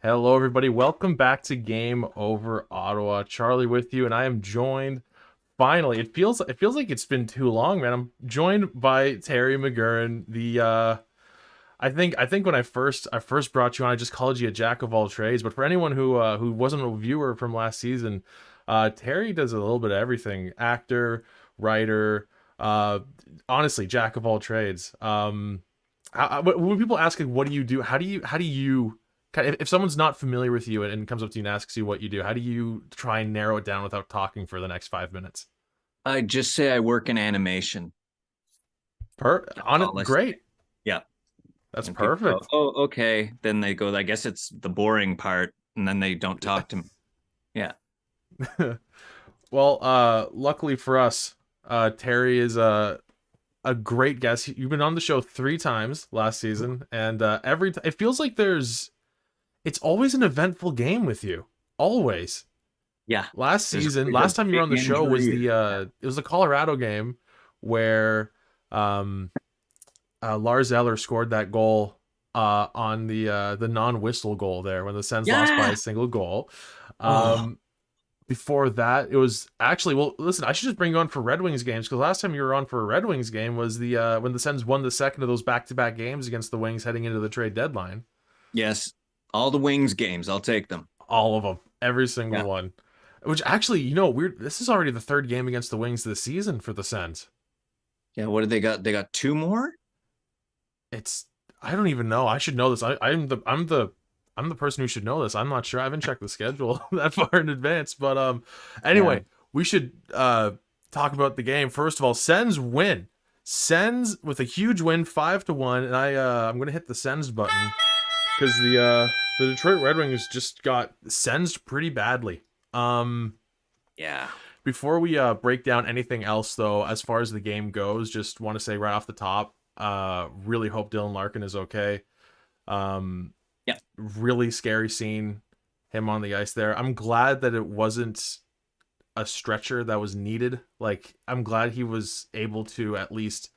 Hello, everybody. Welcome back to Game Over Ottawa. Charlie with you, and I am joined. Finally, it feels like it's been too long, man. I'm joined by Terry McGurrin. I think when I first brought you on, I just called you a jack of all trades. But for anyone who wasn't a viewer from last season, Terry does a little bit of everything: actor, writer, uh, honestly, jack of all trades. When people ask, like, what do you do? How do you if someone's not familiar with you and comes up to you and asks you what you do, how do you try and narrow it down without talking for the next 5 minutes? I just say I work in animation. On All it, I say. great. Yeah. That's And people go, perfect. oh, okay. Then they go, I guess it's the boring part. And then they don't talk to me. Yeah. Well, luckily for us, Terry is a great guest. You've been on the show 3 times last season, and it feels like it's always an eventful game with you. Always. Yeah. There's always a Last time you were big on the show was injury. it was the Colorado game where um Lars Eller scored that goal on the non-whistle goal there when the Sens lost by Yeah. a single goal. Oh, Um, Before that, it was actually, well, listen, I should just bring you on for Red Wings games because last time you were on for a Red Wings game was the when the Sens won the second of those back-to-back games against the Wings heading into the trade deadline. yes. All the Wings games. I'll take them. All of them, every single Yeah. one. Which actually, weird. This is already the third game against the Wings this season for the Sens. Yeah. What do they got? They got two more? It's I don't even know. I should know this. I'm the person who should know this. I'm not sure. I haven't checked the schedule that far in advance. But Yeah. anyway, we should talk about the game. First of all, Sens win. Sens with a huge win, 5-1, and I'm gonna hit the Sens button because the Detroit Red Wings just got sensed pretty badly. Um Yeah. Before we break down anything else, though, as far as the game goes, just want to say right off the top, really hope Dylan Larkin is okay. Yeah. Really scary seeing him on the ice there. I'm glad that it wasn't a stretcher that was needed. Like, I'm glad he was able to at least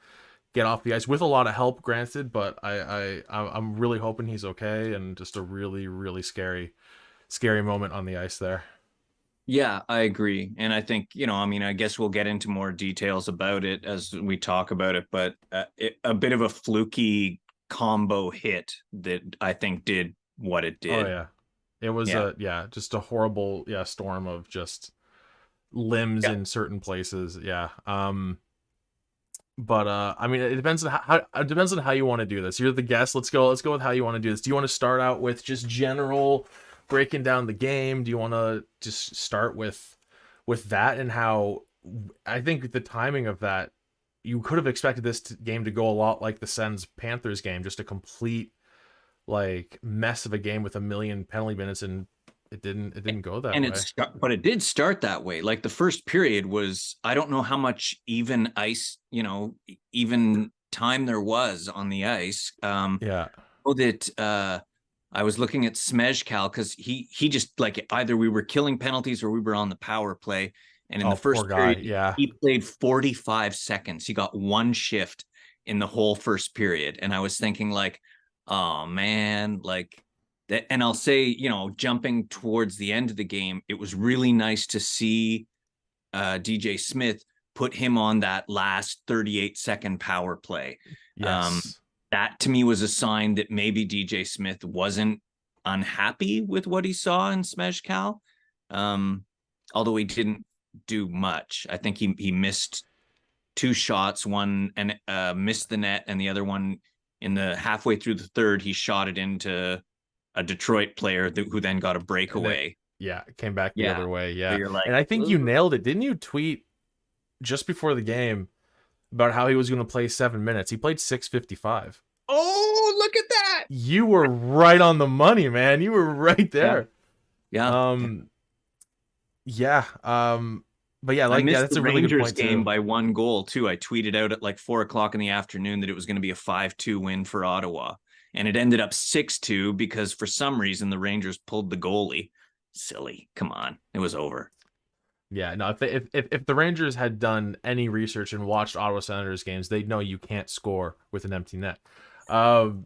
get off the ice with a lot of help, granted. But I'm really hoping he's okay, and just a really really scary moment on the ice there. Yeah, I agree. And I think, I mean, I guess we'll get into more details about it as we talk about it, but a bit of a fluky combo hit that I think did what it Oh did. yeah. It was Yeah. just a horrible storm of just limbs Yeah. in certain places. Yeah. But I mean, it depends on how you want to do this. You're the guest. Let's go with how you want to do this. Do you want to start out with just general breaking down the game? Do you want to just start with that and how I think the timing of that, you could have expected this game to go a lot like the Sens Panthers game, just a complete like mess of a game with a million penalty minutes, and it didn't go that And way. but it did start that way. Like the first period was, I don't know how much even ice, even time there was on the ice. Yeah. Oh, that I was looking at Smejkal because he just like either we were killing penalties or we were on the power play. And in the Oh, poor first guy. period, Yeah. he played 45 seconds. He got one shift in the whole first period. And I was thinking, like, oh man, like that. And I'll say, jumping towards the end of the game, it was really nice to see DJ Smith put him on that last 38-second power play. Um, Yes. that to me was a sign that maybe DJ Smith wasn't unhappy with what he saw in Smejkal. Um, Although he didn't do much. I think he missed two shots, one and missed the net, and the other one in the halfway through the third, he shot it into a Detroit player who then got a And then breakaway. yeah, it came back the Yeah. other way. So Yeah. you're like, And I think you ugh. nailed it. Didn't you tweet just before the game about how he was going to play 7 minutes? He played 6:55. Oh, look at that. You were right on the money, man. You were right Yeah. there. Yeah. Um, yeah. But yeah, I missed that's the a really good Rangers point game too. by one goal too. I tweeted out at like 4 o'clock in the afternoon that it was going to be a 5-2 win for Ottawa. And it ended up 6-2 because for some reason the Rangers pulled the goalie. Silly. Come on. It was over. Yeah, no. If the Rangers had done any research and watched Ottawa Senators games, they'd know you can't score with an empty net. Um,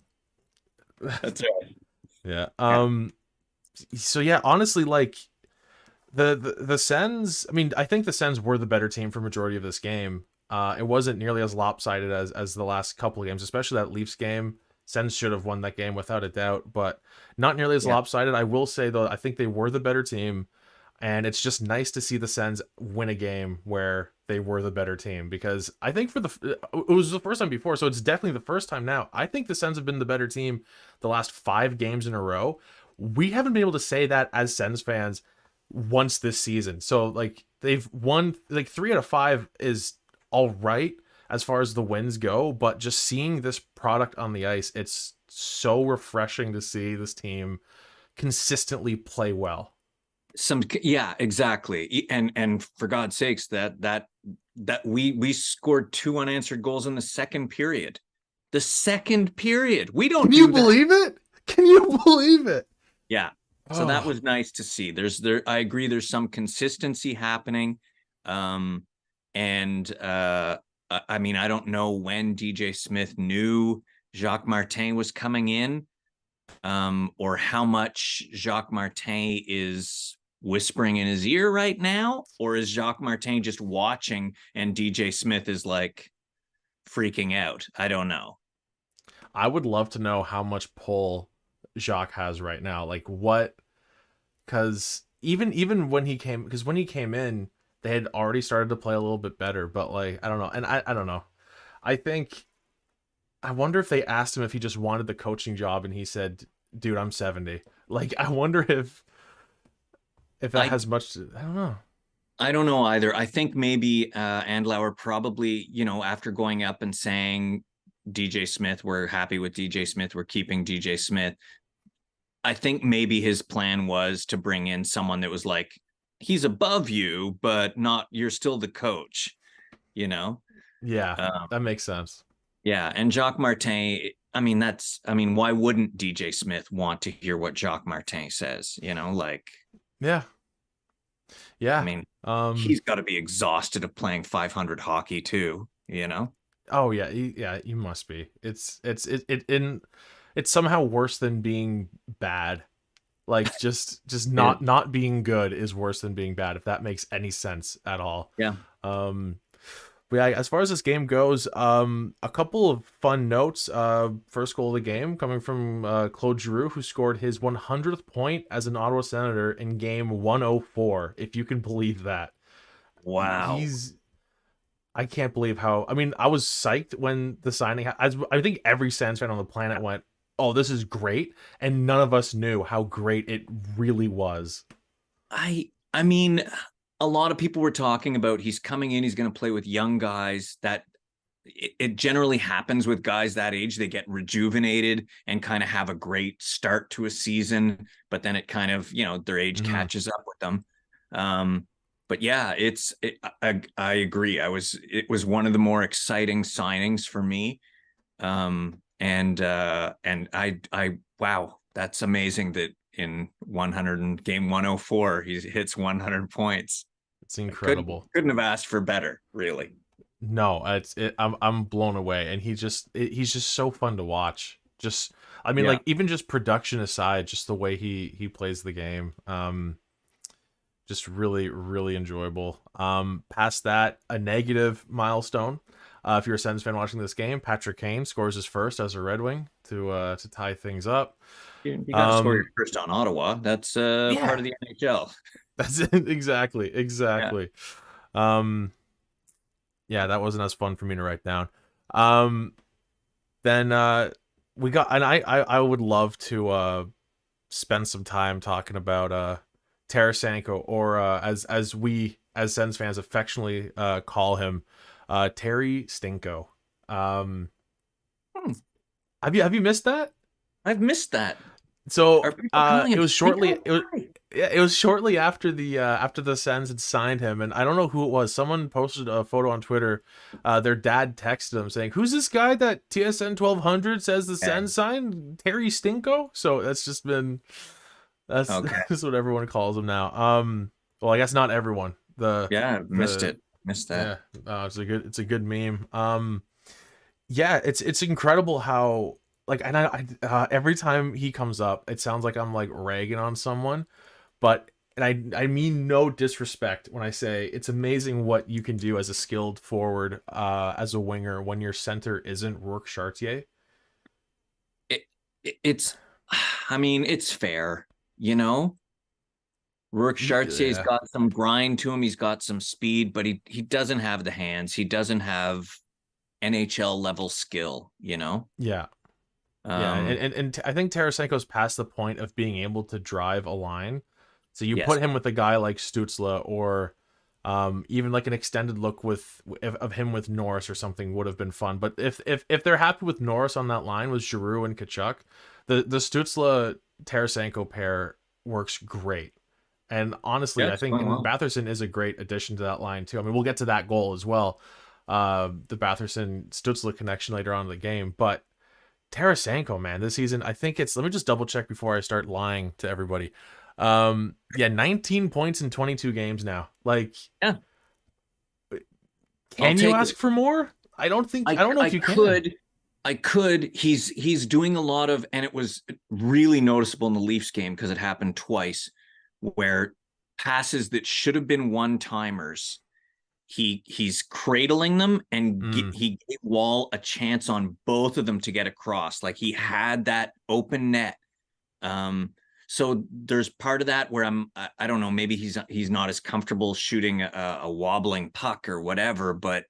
That's right. yeah. Yeah. So yeah, honestly, like the Sens. I mean, I think the Sens were the better team for majority of this game. It wasn't nearly as lopsided as the last couple of games, especially that Leafs game. Sens should have won that game without a doubt, but not nearly as Yeah. lopsided. I will say though, I think they were the better team, and it's just nice to see the Sens win a game where they were the better team, because I think it was the first time before, so it's definitely the first time now. I think the Sens have been the better team the last 5 games in a row. We haven't been able to say that as Sens fans once this season. So like they've won like 3 out of 5 is all right as far as the wins go, but just seeing this product on the ice, it's so refreshing to see this team consistently play well. Yeah, exactly. And for God's sakes, that we scored 2 unanswered goals in the second period. The second period. We don't Can you do that. believe it? Can you believe it? Yeah. So that was nice to see. I agree, there's some consistency happening. And I mean, I don't know when DJ Smith knew Jacques Martin was coming in, or how much Jacques Martin is whispering in his ear right now, or is Jacques Martin just watching and DJ Smith is like freaking out? I don't know. I would love to know how much pull Jacques has right now. Like what? Because even when he came, because when he came in, they had already started to play a little bit better. But like I don't know, and I don't know. I think I wonder if they asked him if he just wanted the coaching job, and he said, "Dude, I'm 70." Like I wonder if that I has much. I don't know. I don't know either. I think maybe Andlauer probably, after going up and saying DJ Smith, we're happy with DJ Smith, we're keeping DJ Smith. I think maybe his plan was to bring in someone that was like, he's above you, but not, you're still the coach, Yeah, that makes sense. Yeah. And Jacques Martin, why wouldn't DJ Smith want to hear what Jacques Martin says? Like, Yeah, yeah. I mean, Um. he's got to be exhausted of playing 500 hockey too. Oh yeah, yeah. You must be. It's somehow worse than being bad. Like just not being good is worse than being bad, if that makes any sense at all. Yeah. Um, but yeah, as far as this game goes, a couple of fun notes. First goal of the game coming from Claude Giroux, who scored his 100th point as an Ottawa Senator in game 104, if you can believe that. Wow. I can't believe how. I mean, I was psyched when the signing. I think every Sens fan on the planet went, "Oh, this is great," and none of us knew how great it really was. I mean, a lot of people were talking about he's coming in, he's going to play with young guys. That it generally happens with guys that age. They get rejuvenated and kind of have a great start to a season, but then it kind of, their age catches up with them. But yeah, I agree. It was one of the more exciting signings for me. And wow, that's amazing that in game 104 he hits 100 points. It's incredible. Couldn't have asked for better, really. No, I'm blown away, and he's just so fun to watch. Just I mean, like even just production aside, just the way he plays the game, just really really enjoyable. Past that, a negative milestone. If you're a Sens fan watching this game, Patrick Kane scores his first as a Red Wing to tie things up. You got to score your first on Ottawa. That's part of the NHL. That's it. Exactly. Yeah, that wasn't as fun for me to write down. Then we got, and I would love to spend some time talking about Tarasenko, or as we as Sens fans affectionately call him, Terry Stinko. Have you missed that? I've missed that. So it was shortly it was shortly after the Sens had signed him, and I don't know who it was. Someone posted a photo on Twitter. Their dad texted them saying, "Who's this guy that TSN 1200 says the Sens signed? Terry Stinko?" So that's just been that's what everyone calls him now. Well, I guess not everyone. Missed that. Yeah, it's a good meme. Yeah, it's incredible how like, and every time he comes up, it sounds like I'm like ragging on someone, but and I mean no disrespect when I say it's amazing what you can do as a skilled forward, as a winger when your center isn't Rourke Chartier. It, it's, I mean, it's fair, you know. Rourke Chartier's Yeah, got some grind to him. He's got some speed, but he doesn't have the hands. He doesn't have NHL level skill, you know. yeah, yeah, Um, I think Tarasenko's past the point of being able to drive a line. So you yes, put him with a guy like Stutzla, or even like an extended look of him with Norris or something would have been fun. But if they're happy with Norris on that line with Giroux and Kachuk, the Stutzla Tarasenko pair works great. And honestly, yeah, I it's think going and well. Batherson is a great addition to that line too. I mean, we'll get to that goal as well, the Batherson Stutzla connection later on in the game. But Tarasenko, man, this season, I think it's. Let me just double check before I start lying to everybody. Yeah, 19 points in 22 games now. Like, Yeah, I'll can you take ask it. for more? I don't think. I I don't know I if you can. could I could. He's doing a lot of, and it was really noticeable in the Leafs game because it happened twice, where passes that should have been one timers, he's cradling them, and Mm, he gave Wall a chance on both of them to get across. Like he had that open net. Um, so there's part of that where I don't know, maybe he's not as comfortable shooting a wobbling puck or whatever, but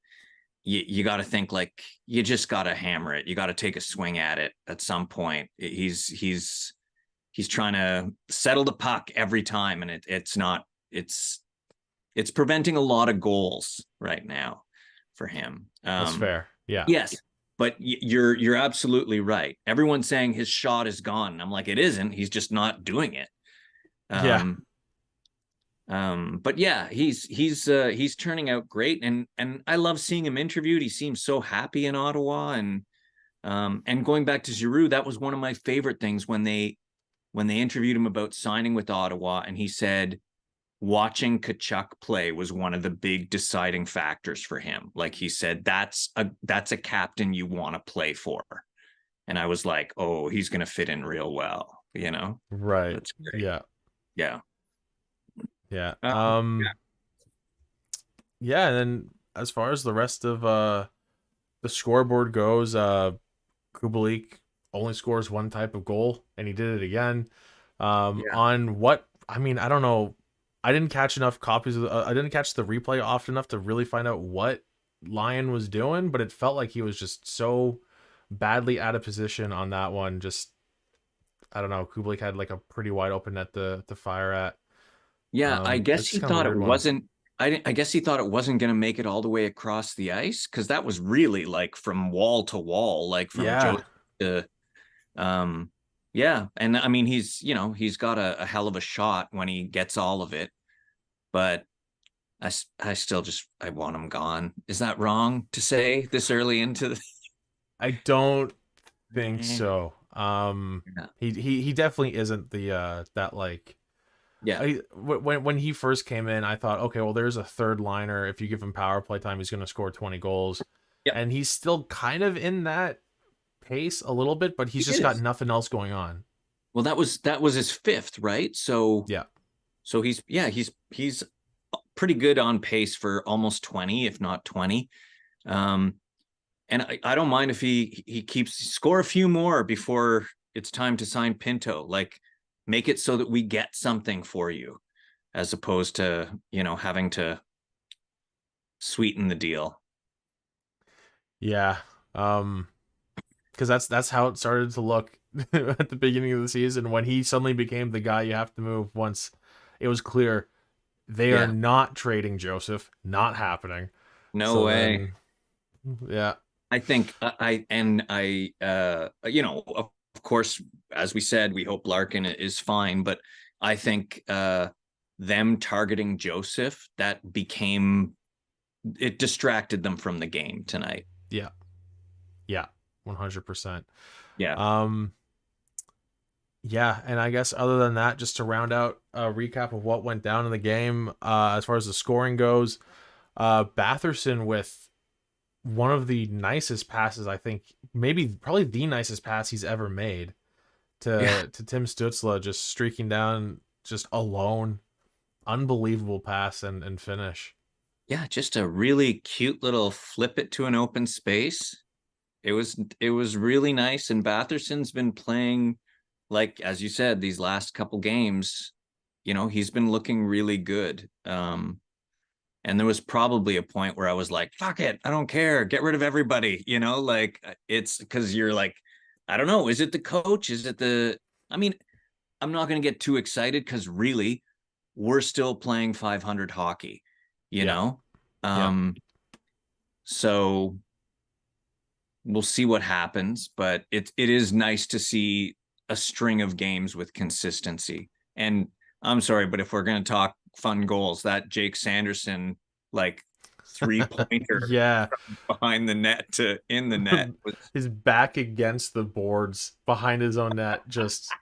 you got to think like you just got to hammer it. You got to take a swing at it at some point. He's trying to settle the puck every time, and it's not it's preventing a lot of goals right now for him. that's fair. Yeah. Yes, but you're absolutely right. Everyone's saying his shot is gone. I'm like, it isn't. He's just not doing it. Yeah. Um, but yeah, he's turning out great, and I love seeing him interviewed. He seems so happy in Ottawa, and going back to Giroux, that was one of my favorite things when they interviewed him about signing with Ottawa, and he said watching Kachuk play was one of the big deciding factors for him. Like he said, that's a captain you want to play for, and I was like, oh, he's gonna fit in real well, you know. Right. That's great. Yeah. Yeah. Yeah. Yeah. Yeah. And then as far as the rest of the scoreboard goes, Kubalik only scores one type of goal, and he did it again. Yeah. On what I mean, I don't know. I didn't catch enough copies of. I didn't catch the replay often enough to really find out what Lyon was doing, but it felt like he was just so badly out of position on that one. Just I don't know. Kubalik had like a pretty wide open net to fire at. Yeah, I guess It's he just kind of a thought it weird one. wasn't. I guess he thought it wasn't going to make it all the way across the ice, because that was really like from wall to wall, like from Joe Yeah, to um yeah. And I mean, he's got a hell of a shot when he gets all of it, but I still just I want him gone. Is that wrong to say this early into the I don't think so. yeah. He definitely isn't the that like Yeah. when he first came in, I thought, okay, well, there's a third liner. If you give him power play time, he's going to score 20 goals, Yeah. and he's still kind of in that pace a little bit, but He he's just got is. nothing else going on. Well, that was his fifth, right? So Yeah, he's pretty good on pace for almost 20, if not 20. Um, and I don't mind if he keeps score a few more before it's time to sign Pinto. Like make it so that we get something for you, as opposed to having to sweeten the deal. yeah. Because that's how it started to look at the beginning of the season when he suddenly became the guy you have to move once it was clear they are Yeah, not trading Joseph, not happening. no So way. then, yeah, I think of course, as we said, we hope Larkin is fine, but I think them targeting Joseph, that became it distracted them from the game tonight. yeah, yeah, 100%. Yeah. Um, yeah, and I guess other than that, just to round out a recap of what went down in the game, as far as the scoring goes, Batherson with one of the nicest passes, I think, maybe probably the nicest pass he's ever made Yeah. to Tim Stützle, just streaking down just alone. Unbelievable pass and finish. Yeah, just a really cute little flip it to an open space. It was really nice. And Batherson's been playing, like as you said, these last couple games, he's been looking really good. And there was probably a point where I was like, fuck it, I don't care, get rid of everybody, like it's because you're like, I don't know, is it the coach? Is it the I mean, I'm not going to get too excited because really we're still playing 500 hockey, you Yeah. know? Yeah. So we'll see what happens, but it is nice to see a string of games with consistency. And I'm sorry, but if we're going to talk fun goals, that Jake Sanderson, like 3-pointer Yeah. behind the net to in the net was, His back against the boards behind his own net, just yeah,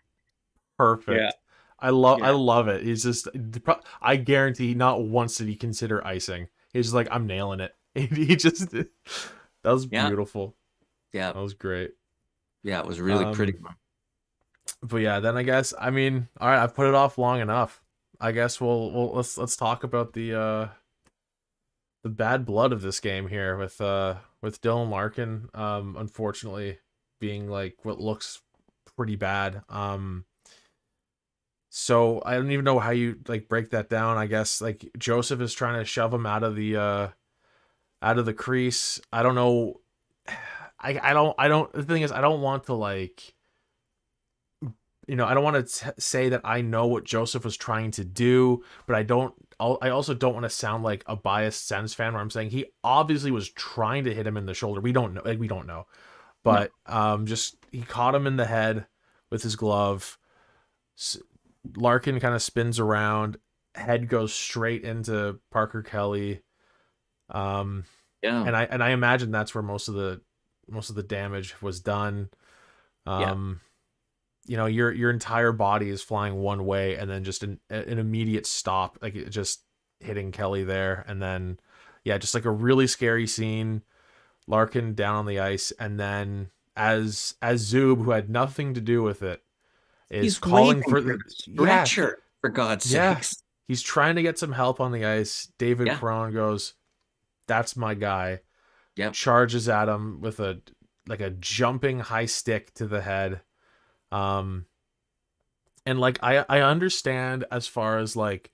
perfect. I yeah, love it. He's just, I guarantee not once did he consider icing. He's just like, I'm nailing it. He just, that was yeah, beautiful. yeah, That was great. yeah. It was really pretty. Um, but yeah, then I guess, I mean, all right, I've put it off long enough. I guess let's talk about the bad blood of this game here with Dylan Larkin, unfortunately being like what looks pretty bad. So I don't even know how you like break that down. I guess like Joseph is trying to shove him out of the crease. I don't know. I don't the thing is I don't want to like, I don't want to say that I know what Joseph was trying to do, but I also don't want to sound like a biased Sens fan where I'm saying he obviously was trying to hit him in the shoulder. We don't know, like we don't know. No, But just he caught him in the head with his glove. Larkin kind of spins around, head goes straight into Parker Kelly. Um yeah, and I imagine that's where most of the damage was done. yeah. Um your entire body is flying one way and then just an immediate stop, like it just hitting Kelly there, and then yeah, just like a really scary scene. Larkin down on the ice, and then as Zub, who had nothing to do with it, is He's calling waving for for the, the yeah, stretcher, for God's yeah, sakes. he's trying to get some help on the ice. David Yeah, Perron goes, that's my guy, yep. charges at him with a jumping high stick to the head. um and like I understand as far as like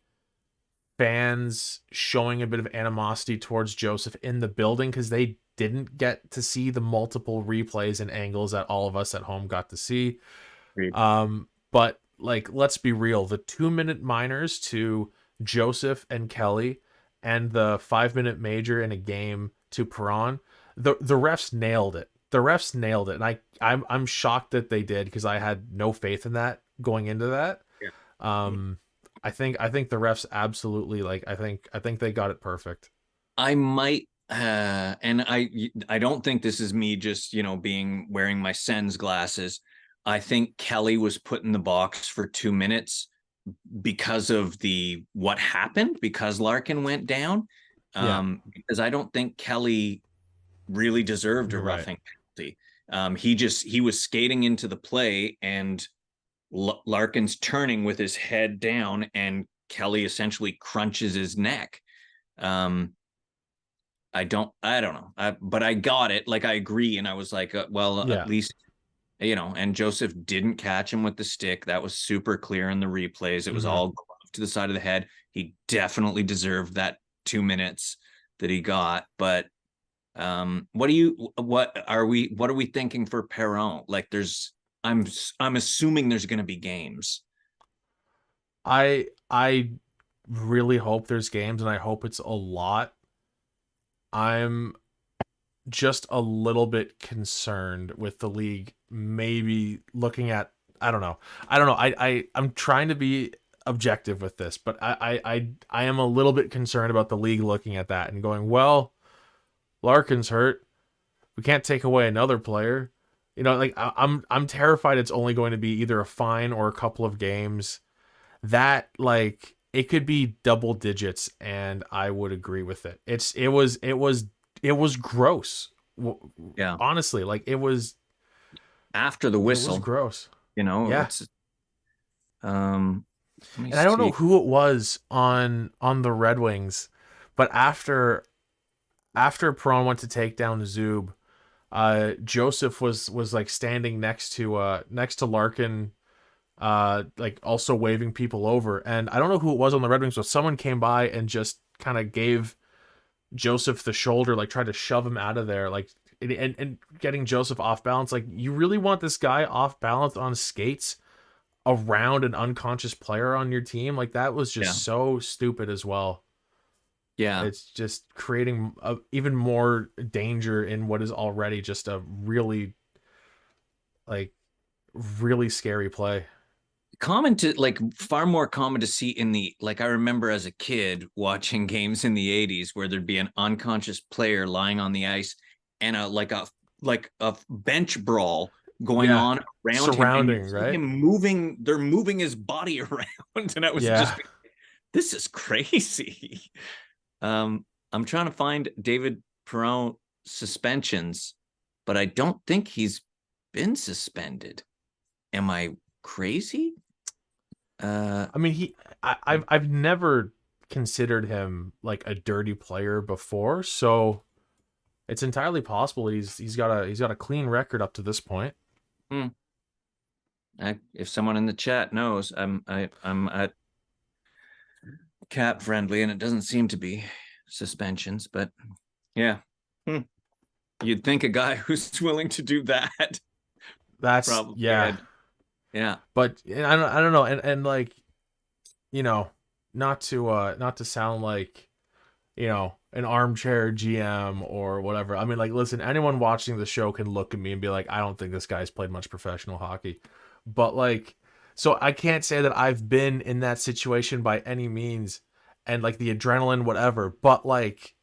fans showing a bit of animosity towards Joseph in the building because they didn't get to see the multiple replays and angles that all of us at home got to see. But like, let's be real, the 2-minute minors to Joseph and Kelly and the 5-minute major in a game to Perron, the refs nailed it. The refs nailed it, and I'm shocked that they did because I had no faith in that going into that. Yeah. Um, I think the refs absolutely, like, I think they got it perfect. I might and I don't think this is me just, being wearing my Sens glasses. I think Kelly was put in the box for 2 minutes because of the what happened, because Larkin went down. Yeah, Because I don't think Kelly really deserved a you're right. roughing penalty. He was skating into the play, and Larkin's turning with his head down, and Kelly essentially crunches his neck. Um, I don't know. But I got it. Like, I agree. And I was like, well, at Yeah. least, and Joseph didn't catch him with the stick. That was super clear in the replays. It was Hmm. all to the side of the head. He definitely deserved that 2 minutes that he got. But what are we thinking for Perron? Like, I'm assuming there's going to be games. I really hope there's games, and I hope it's a lot. I'm just a little bit concerned with the league maybe looking at, I don't know. I'm trying to be objective with this, but I am a little bit concerned about the league looking at that and going, well, Larkin's hurt. We can't take away another player. Like I'm terrified it's only going to be either a fine or a couple of games. That, like, it could be double digits, and I would agree with it. It was it was gross. Yeah. Honestly, like After the it was whistle, gross. Yeah. it's um let me And I don't know see. who it was on the Red Wings, but after Perron went to take down Zub, Joseph was like standing next to Larkin, like also waving people over. And I don't know who it was on the Red Wings, but someone came by and just kind of gave Joseph the shoulder, like tried to shove him out of there, like and getting Joseph off balance. Like, you really want this guy off balance on skates around an unconscious player on your team? Like, that was Yeah. just so stupid as well. Yeah. It's just creating even more danger in what is already just a really, like, really scary play. Common to like far more common to see in the like I remember as a kid watching games in the 80s where there'd be an unconscious player lying on the ice and a bench brawl going Yeah, on around him, and you surrounding, see right? him moving, they're moving his body around, and I was Yeah. just, this is crazy. I'm trying to find David Perron suspensions, but I don't think he's been suspended. Am I crazy? I mean, I've never considered him like a dirty player before, so it's entirely possible he's got a clean record up to this point. Hmm. If someone in the chat knows, I'm at cap friendly, and it doesn't seem to be suspensions, but yeah. Hmm. You'd think a guy who's willing to do that That's probably yeah. had, yeah, But I don't know, and like, you know, not to sound like, an armchair GM or whatever. I mean, like, listen, anyone watching the show can look at me and be like, I don't think this guy's played much professional hockey. But like, so I can't say that I've been in that situation by any means, and like the adrenaline, whatever. But like,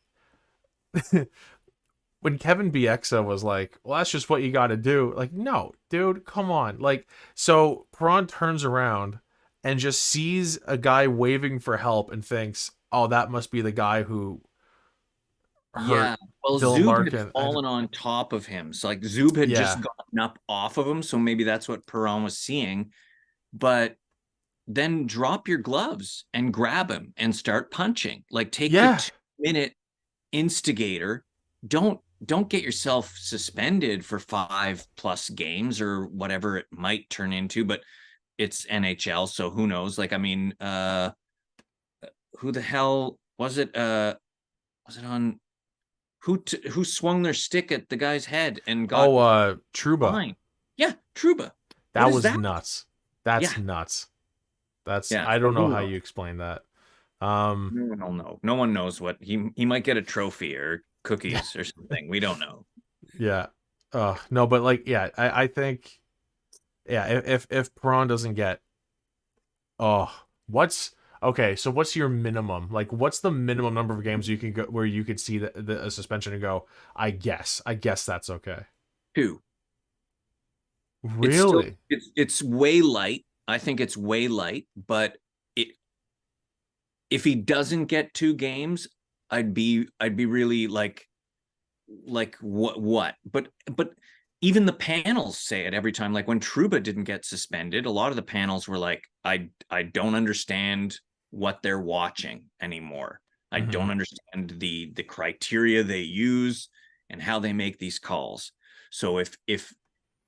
when Kevin Bieksa was like, well, that's just what you got to do. Like, no, dude, come on. Like, so Perron turns around and just sees a guy waving for help and thinks, oh, that must be the guy who hurt yeah. Well, Dylan Zub had Larkin. fallen on top of him, so like Zub had just Yeah. gotten up off of him, so maybe that's what Perron was seeing. But then drop your gloves and grab him and start punching. Like, take the Yeah. 2 minute instigator. Don't get yourself suspended for 5+ games or whatever it might turn into, but it's NHL, so who knows? Like, I mean, who the hell was it? Was it on who swung their stick at the guy's head and got Oh, Truba. fined? Yeah, Truba. What That is was that? nuts. That's Yeah, nuts. That's, yeah. I So don't know who how knows? you explain that. No one will know. No one knows what he might get, a trophy or cookies or something. We don't know. Yeah. No, but like, yeah, I think, yeah, if Perron doesn't get, oh, what's okay? So what's your minimum? Like, what's the minimum number of games you can go where you could see the a suspension and go, I guess that's okay. 2. It's still Really? it's way light. I think it's way light, but it if he doesn't get 2 games, I'd be really like what? But even the panels say it every time. Like when Truba didn't get suspended, a lot of the panels were like, I don't understand what they're watching anymore. I Mm-hmm. don't understand the criteria they use and how they make these calls. So if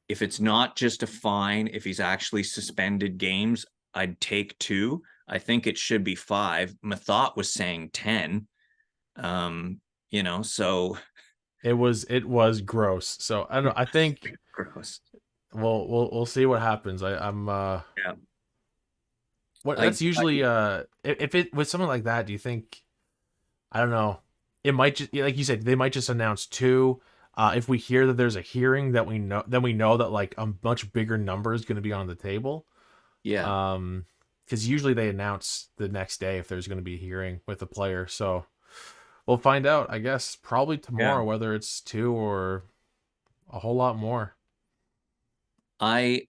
it's not just a fine, if he's actually suspended games, I'd take 2. I think it should be 5. Mathot was saying 10. So It was gross. So I don't know. I think gross. we'll see what happens. I'm Yeah. what I that's usually if it with something like that, do you think, I don't know, it might just, like you said, they might just announce 2. If we hear that there's a hearing, that we know that like a much bigger number is going to be on the table. yeah. Because usually they announce the next day if there's going to be a hearing with the player. So we'll find out, I guess, probably Yeah. tomorrow, whether it's 2 or a whole lot more. I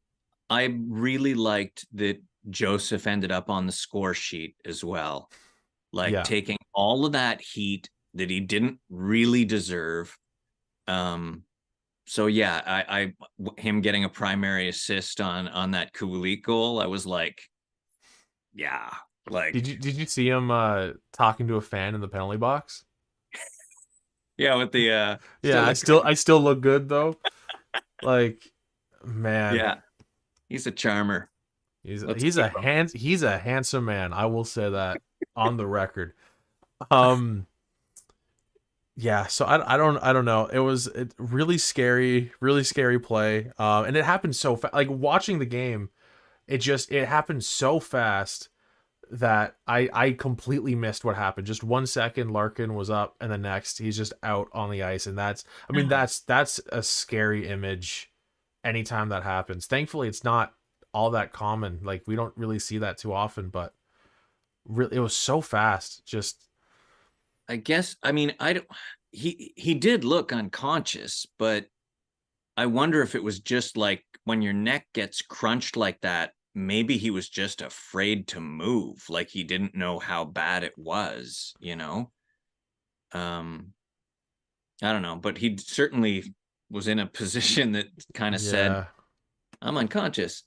I really liked that Joseph ended up on the score sheet as well. Like Yeah. taking all of that heat, that he didn't really deserve. Um, so yeah, him getting a primary assist on that Kulik goal, I was like, yeah, like Did you see him talking to a fan in the penalty box? yeah, with the Yeah, still I look still I still look good though. Like, man, yeah, he's a charmer. he's Let's he's keep a him. he's a handsome man. I will say that on the record. Um, yeah. So I don't know. Really scary play. And it happened so fast. Like watching the game, it happened so fast that I completely missed what happened. Just 1 second, Larkin was up, and the next he's just out on the ice, and that's a scary image. Anytime that happens, thankfully it's not all that common. Like we don't really see that too often, but really it was so fast. Just I guess I mean I don't. He did look unconscious, but I wonder if it was just like when your neck gets crunched like that, maybe he was just afraid to move, like he didn't know how bad it was, you know? Um, I don't know, but he certainly was in a position that kind of said, yeah, I'm unconscious.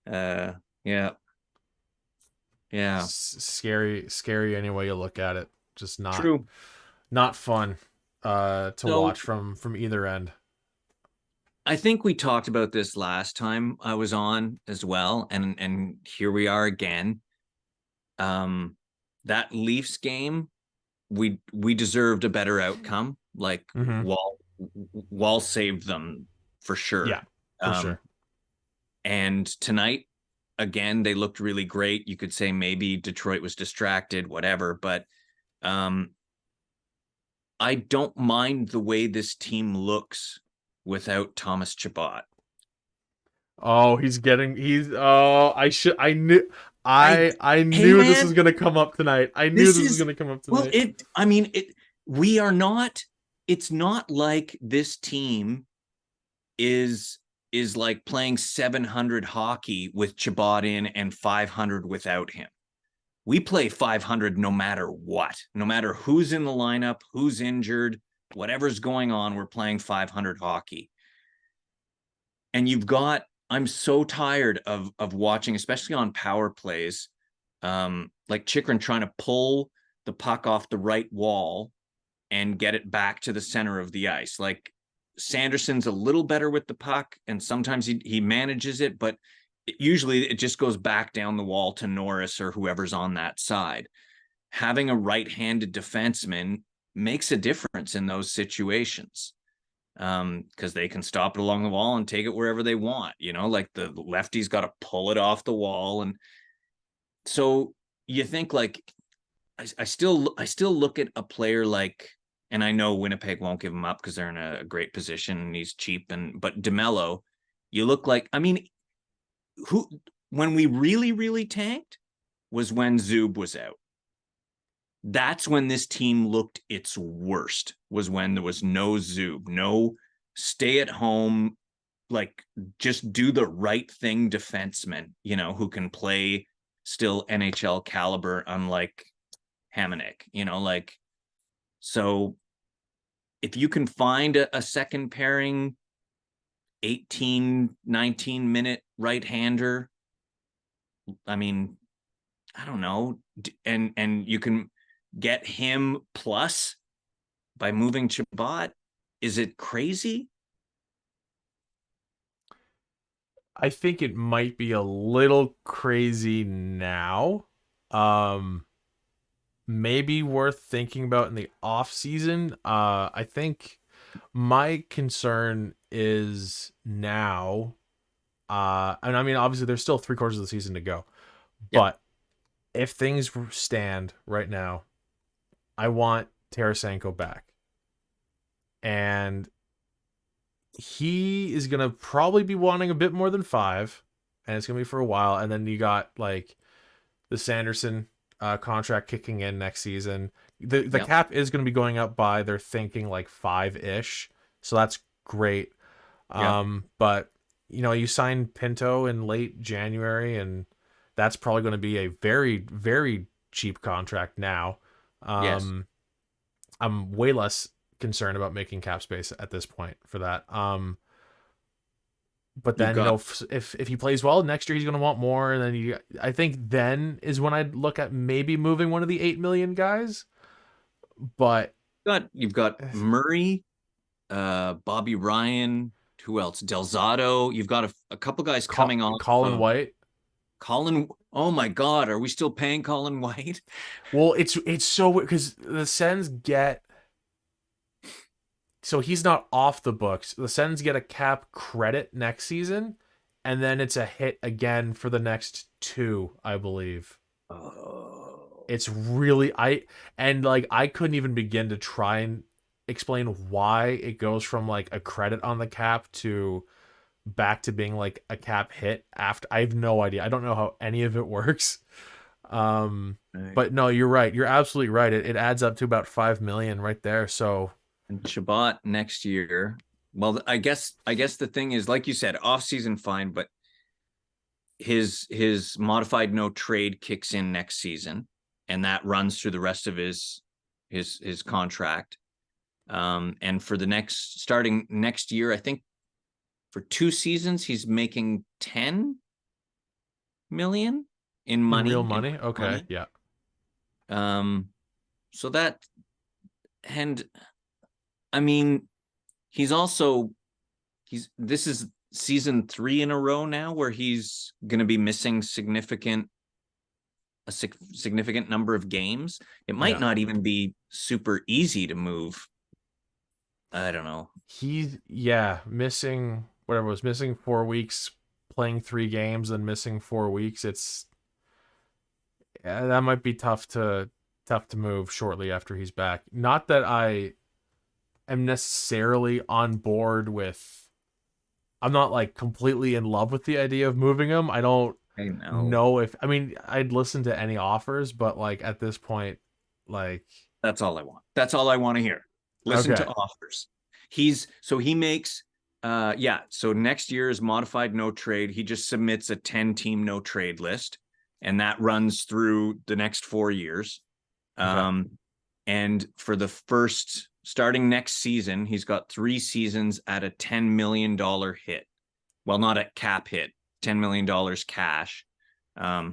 Uh, yeah, yeah, scary any way you look at it. Just true. not fun to So watch from either end. I think we talked about this last time I was on as well, and here we are again. Um, that Leafs game, we deserved a better outcome. Like Mm-hmm. Wall saved them for Yeah, sure. for Um, sure. and tonight, again, they looked really great. You could say maybe Detroit was distracted, whatever, but um, I don't mind the way this team looks without Thomas Chabot. Oh, I knew I I Hey knew this was man, gonna come up tonight. I knew this this was is gonna come up well, tonight. we are not, it's not like this team is like playing 700 hockey with Chabot in and 500 without him. We play 500 no matter what, no matter who's in the lineup, who's injured, whatever's going on, we're playing 500 hockey. And you've got, I'm so tired of watching, especially on power plays, like Chikrin trying to pull the puck off the right wall and get it back to the center of the ice. Like Sanderson's a little better with the puck, and sometimes he manages it, but usually it just goes back down the wall to Norris or whoever's on that side. Having a right-handed defenseman makes a difference in those situations, because they can stop it along the wall and take it wherever they want. You know, like the lefty's got to pull it off the wall, and so you think like I still look at a player like, and I know Winnipeg won't give him up because they're in a great position and he's cheap, but DeMello, you look like, I mean, who, when we really tanked was when Zub was out. That's when this team looked its worst, was when there was no Zub, no stay at home, like just do the right thing defenseman, you know, who can play still NHL caliber, unlike Hamonic, you know, like, so if you can find a second pairing 18, 19-minute right-hander, I mean, I don't know, and you can get him plus by moving Chabot, is it crazy? I think it might be a little crazy now. Um, Maybe worth thinking about in the off season. I think my concern is now. And I mean, obviously, there's still 3 quarters of the season to go. Yeah. But if things stand right now, I want Tarasenko back, and he is gonna probably be wanting a bit more than 5, and it's gonna be for a while. And then you got like the Sanderson contract kicking in next season. The Yeah. cap is going to be going up by, they're thinking, like 5-ish, so that's great. Yeah. But you sign Pinto in late January, and that's probably going to be a very cheap contract now. Yes. Um, I'm way less concerned about making cap space at this point for that. But You've then, got if he plays well next year, he's going to want more. And then I think then is when I'd look at maybe moving one of the 8 million guys. But you've got Murray, Bobby Ryan, who else? Delzato. You've got a couple guys coming off. Colin White. Colin. Oh my God, are we still paying Colin White? Well, it's so weird because the Sens get, so he's not off the books. The Sens get a cap credit next season, and then it's a hit again for the next two, I believe. Oh. It's really I couldn't even begin to try and explain why it goes from like a credit on the cap to back to being like a cap hit after. I have no idea. I don't know how any of it works. But no, you're right. You're absolutely right. It adds up to about 5 million right there. So, and Chabot next year. Well, I guess the thing is, like you said, off season fine, but his modified no trade kicks in next season, and that runs through the rest of his contract. And for the starting next year, I think for 2 seasons he's making 10 million in money. In real money. Okay. Money. Yeah. So that, and I mean, this is season 3 in a row now where he's going to be missing a significant number of games. It might not even be super easy to move. I don't know. He's missing whatever, was missing 4 weeks, playing 3 games, and missing 4 weeks. That might be tough to move shortly after he's back. Not that I am necessarily on board with. I'm not like completely in love with the idea of moving him. I don't know if, I mean, I'd listen to any offers, but like at this point, like that's all I want. That's all I want to hear. Listen to offers. He makes so next year's modified no trade, he just submits a 10-team no trade list, and that runs through the next 4 years. And for the first, starting next season, he's got 3 seasons at a $10 million hit. Well, not a cap hit, $10 million cash.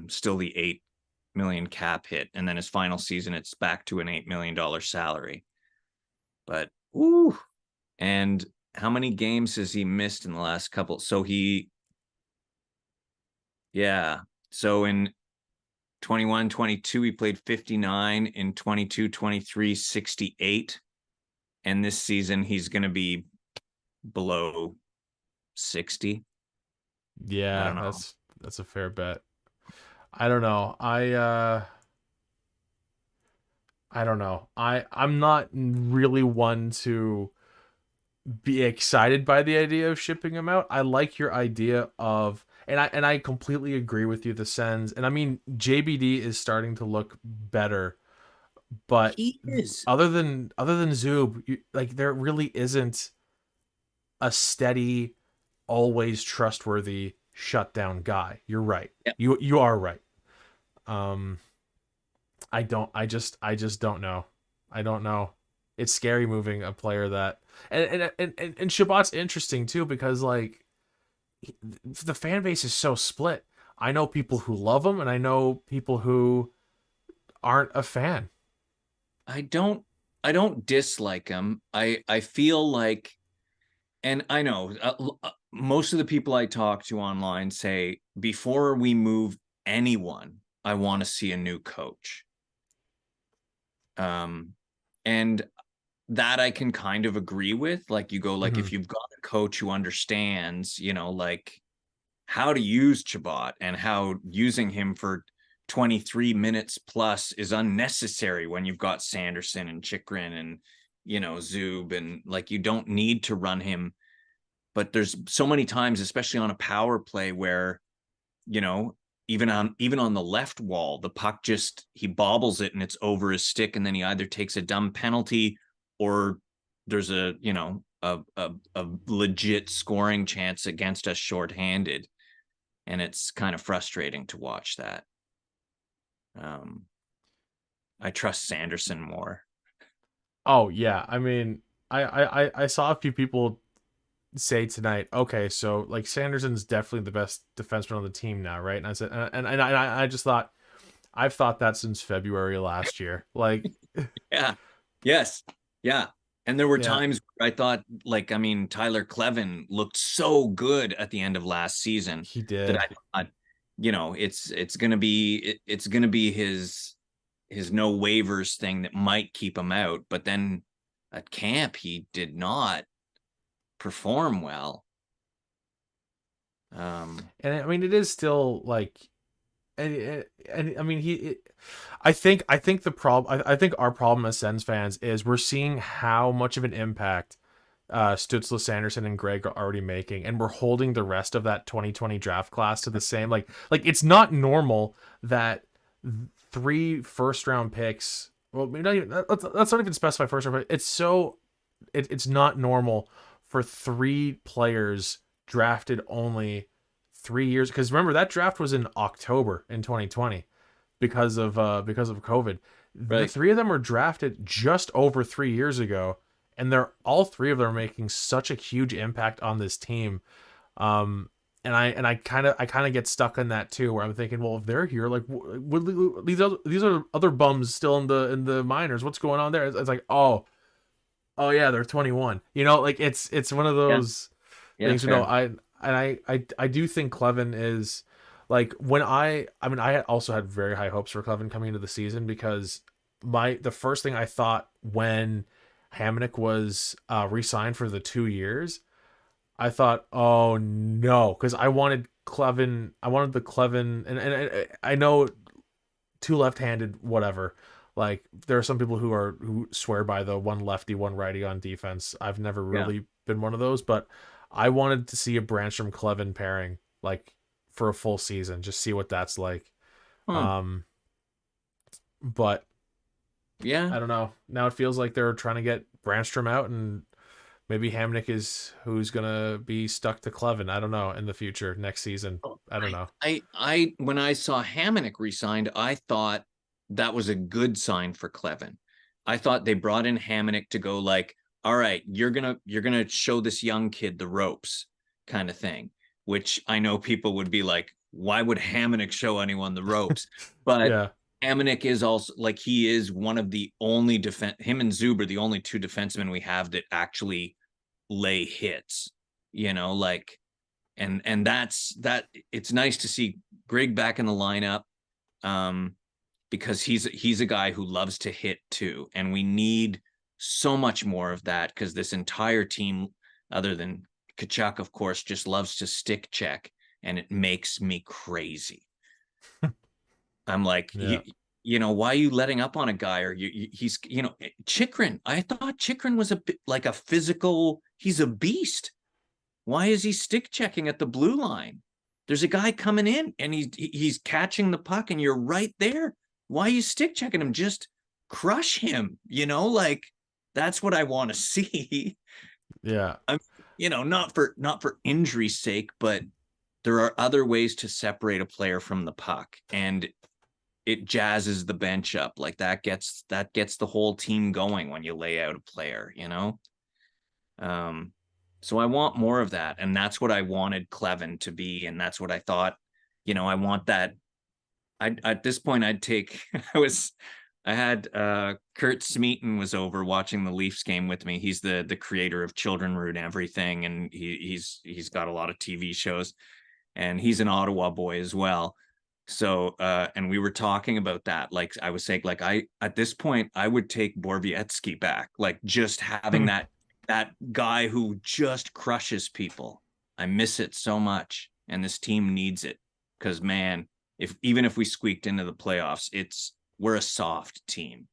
Still the $8 million cap hit. And then his final season, it's back to an $8 million salary. But, and how many games has he missed in the last couple? So in 21-22 he played 59, in 22-23 68, and this season he's going to be below 60. That's a fair bet. I don't know. I don't know. I'm not really one to be excited by the idea of shipping him out. I like your idea of, and I completely agree with you, the Sens. And I mean, JBD is starting to look better, but he is. Other than Zub, there really isn't a steady, always trustworthy shutdown guy. You're right. Yep. You are right. I just don't know. I don't know. It's scary moving a player that, and Chabot's interesting too, because like the fan base is so split. I know people who love him, and I know people who aren't a fan. I don't dislike him. I feel like, and I know most of the people I talk to online say, before we move anyone, I want to see a new coach. And that I can kind of agree with. Like, you go, like, if you've got a coach who understands, like how to use Chabot and how using him for 23 minutes plus is unnecessary when you've got Sanderson and Chychrun and, Zub, and like, you don't need to run him. But there's so many times, especially on a power play, where, even on the left wall, the puck he bobbles it and it's over his stick, and then he either takes a dumb penalty or there's a legit scoring chance against us shorthanded. And it's kind of frustrating to watch that. I trust Sanderson more. Oh yeah, I mean, I saw a few people say tonight, okay, so like Sanderson's definitely the best defenseman on the team now, right? And I said, I just thought, I've thought that since February last year. Like, Yeah. Yes. Yeah. And there were yeah, times where I thought, like, I mean, Tyler Clevin looked so good at the end of last season he that did. I thought, it's gonna be it's gonna be his no waivers thing that might keep him out. But then at camp, he did not perform well. And I mean, it is still like, and I mean, I think the problem, I think our problem as Sens fans is we're seeing how much of an impact Stutzla, Sanderson, and Greg are already making, and we're holding the rest of that 2020 draft class to the same. Like it's not normal that three first round picks. Well, maybe not even, let's not even specify first round. But it's not normal for three players drafted only 3 years. Because remember that draft was in October in 2020 because of COVID. The Right. three of them were drafted just over 3 years ago, and they're all three of them are making such a huge impact on this team. And I kind of get stuck in that too, where I'm thinking, well, if they're here, like, these are other bums still in the minors. What's going on there? It's like, oh yeah, they're 21. Like it's one of Yeah. those Yeah. things. Fair. I do think Clevin is like, when I mean, I also had very high hopes for Clevin coming into the season, because the first thing I thought when Hamonic was re-signed for the 2 years, I thought, oh no, because I wanted the Clevin, and I know two left-handed, whatever. Like, there are some people who swear by the one lefty, one righty on defense. I've never Yeah. really been one of those, but I wanted to see a Branstrom Clevin pairing, like, for a full season, just see what that's like. Hmm. Um, but Yeah. I don't know. Now it feels like they're trying to get Branstrom out, and maybe Hamnick is who's gonna be stuck to Clevin. I don't know, in the future, next season. Oh, I don't know. when I saw Hamonic resigned, I thought that was a good sign for Clevin. I thought they brought in Hamonic to go like, all right, you're gonna show this young kid the ropes, kind of thing. Which I know people would be like, why would Hamonic show anyone the ropes? But Yeah. Hamonic is also like, he is one of the only defense. Him and Zub are the only two defensemen we have that actually lay hits. Like, and that it's nice to see Greg back in the lineup, um, because he's a guy who loves to hit too, and we need so much more of that, because this entire team, other than Kachuk, of course, just loves to stick check, and it makes me crazy. I'm like, Yeah. why are you letting up on a guy? Or he's, Chikrin. I thought Chikrin was a bit like a physical. He's a beast. Why is he stick checking at the blue line? There's a guy coming in and he's catching the puck and you're right there. Why are you stick checking him? Just crush him, like, that's what I want to see. Yeah. I'm, not for injury's sake, but there are other ways to separate a player from the puck, and it jazzes the bench up. Like, that gets the whole team going when you lay out a player. Um, so I want more of that, and that's what I wanted Clevin to be, and that's what I thought. I want that. At this point, I'd take. I had Kurt Smeaton was over watching the Leafs game with me. He's the creator of Children Ruin Everything, and he's got a lot of TV shows, and he's an Ottawa boy as well. So and we were talking about that. Like, I was saying, like, at this point I would take Borvietsky back. Like, just having that guy who just crushes people. I miss it so much, and this team needs it, because, man, even if we squeaked into the playoffs, we're a soft team,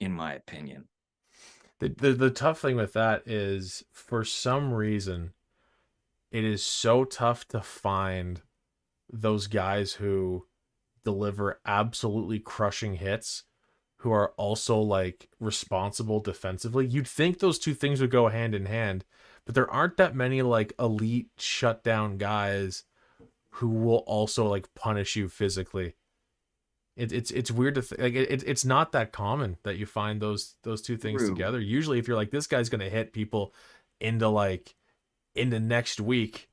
in my opinion. The tough thing with that is, for some reason, it is so tough to find those guys who deliver absolutely crushing hits, who are also like responsible defensively. You'd think those two things would go hand in hand, but there aren't that many like elite shutdown guys who will also like punish you physically. It's weird to like it's not that common that you find those two things True. together. Usually, if you're like, this guy's gonna hit people into like into next week,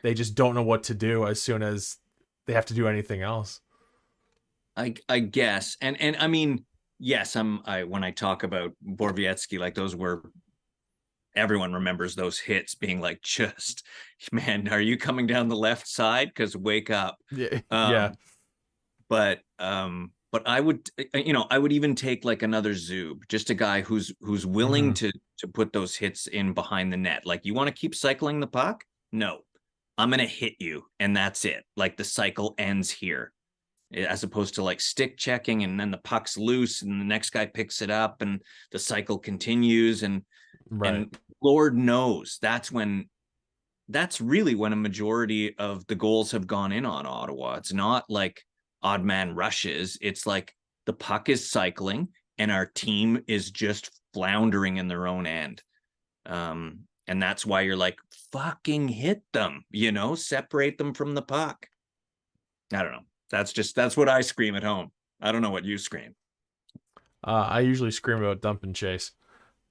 they just don't know what to do as soon as they have to do anything else. I guess. And I mean, yes, I when I talk about Borvietsky, like those were, everyone remembers those hits being like, just, man, are you coming down the left side? Because wake up. Yeah, yeah, Um, but I would, I would even take like another Zub, just a guy who's willing hmm to put those hits in behind the net. Like, you want to keep cycling the puck? No, I'm gonna hit you, and that's it. Like, the cycle ends here, as opposed to like stick checking and then the puck's loose and the next guy picks it up and the cycle continues. right. And Lord knows that's really when a majority of the goals have gone in on Ottawa. It's not like odd man rushes. It's like the puck is cycling and our team is just floundering in their own end. And that's why you're like, fucking hit them, separate them from the puck. I don't know. That's what I scream at home. I don't know what you scream. I usually scream about dump and chase.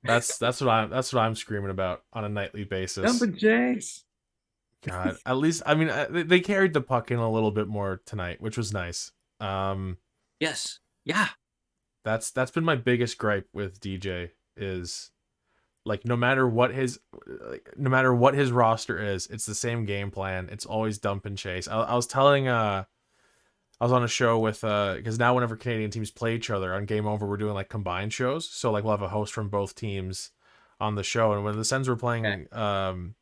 That's what I'm screaming about on a nightly basis. Jumping Jays. God, at least I mean they carried the puck in a little bit more tonight, which was nice. Um, Yes. Yeah. that's been my biggest gripe with DJ is like no matter what his roster is, it's the same game plan. It's always dump and chase. I was telling I was on a show with because now whenever Canadian teams play each other on Game Over, we're doing like combined shows. So like we'll have a host from both teams on the show. And when the Sens were Okay. playing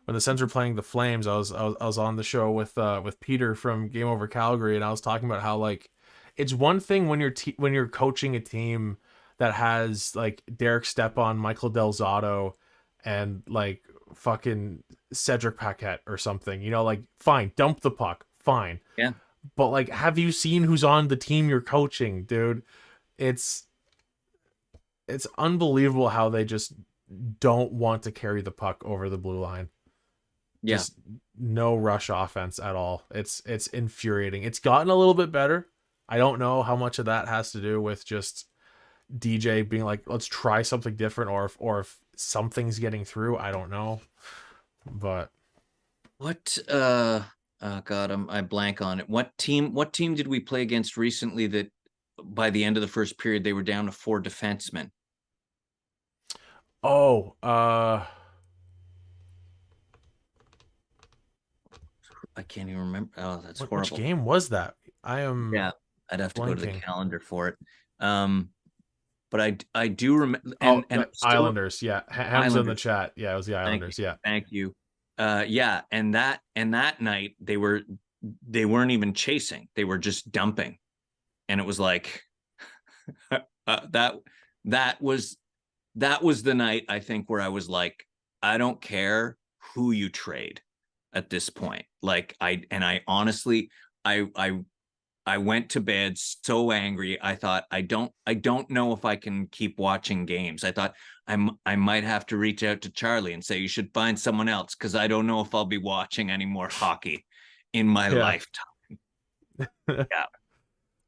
when the Sens were playing the Flames, I was on the show with Peter from Game Over Calgary, and I was talking about how like it's one thing when you're coaching a team that has like Derek Stepan, Michael Del Zotto, and like fucking Cedric Paquette or something. Like fine, dump the puck, fine. Yeah. But like, have you seen who's on the team you're coaching, dude? It's it's unbelievable how they just don't want to carry the puck over the blue line. Yeah. Just no rush offense at all. It's infuriating. It's gotten a little bit better. I don't know how much of that has to do with just DJ being like, let's try something different, or if something's getting through. I don't know, but What oh God, I blank on it. What team did we play against recently that by the end of the first period they were down to 4 defensemen? oh, I can't even remember. Oh, that's which horrible. game was that? I am Yeah, I'd have to go to the blanking. calendar for it. Um, but I do remember, Oh, and the still Islanders. Yeah, Ham's in the Islanders. chat. Yeah, it was the Thank you. Islanders. Yeah, Thank you. Yeah, and that night they weren't even chasing. They were just dumping. And it was like that that was that was the night, I think, where I was like, I don't care who you trade at this point. Like, I honestly, I went to bed so angry. I thought, I don't know if I can keep watching games. I thought I might have to reach out to Charlie and say, you should find someone else, because I don't know if I'll be watching any more hockey in my yeah. lifetime. Yeah,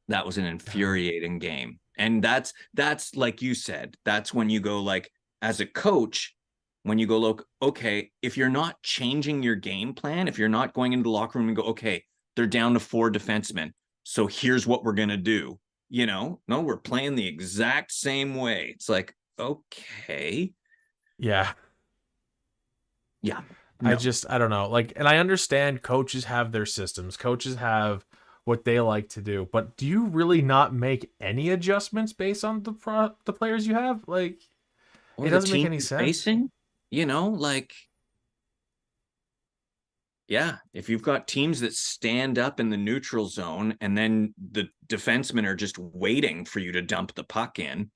that was an infuriating game. And that's like you said, that's when you go, like, as a coach, when you go, look, okay, if you're not changing your game plan, if you're not going into the locker room and go, okay, they're down to 4 defensemen, so here's what we're gonna do. No, we're playing the exact same way. It's like, okay, Yeah. yeah, I no, just I don't know. Like, and I understand coaches have their systems. Coaches have what they like to do. But do you really not make any adjustments based on the players you have? Like, or it the doesn't make team any you're sense. facing, like, yeah, if you've got teams that stand up in the neutral zone and then the defensemen are just waiting for you to dump the puck in,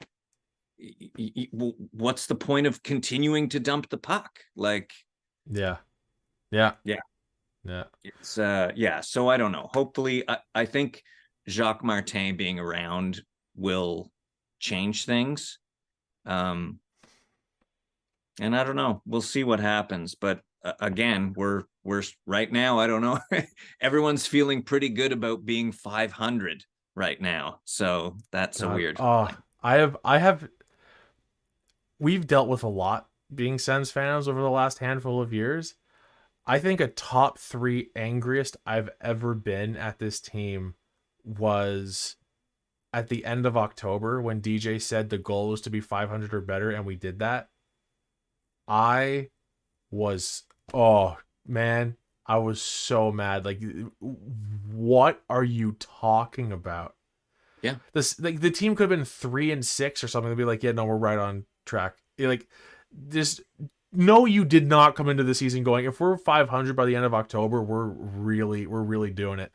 what's the point of continuing to dump the puck? Like, Yeah. Yeah. yeah, Yeah. it's yeah. So I don't know. Hopefully, I think Jacques Martin being around will change things. Um, and I don't know. We'll see what happens. But again, we're right now, I don't know. Everyone's feeling pretty good about being 500 right now. So that's a God. weird Oh, feeling. I have we've dealt with a lot being Sens fans over the last handful of years. I think a top three angriest I've ever been at this team was at the end of October when DJ said the goal was to be 500 or better, and we did that. I was, oh man, I was so mad. Like, what are you talking about? Yeah. This, like, the team could have been 3-6 or something. They'd be like, yeah, no, we're right on track. Like, this, no, you did not come into the season going, if we're 500 by the end of October, we're really doing it.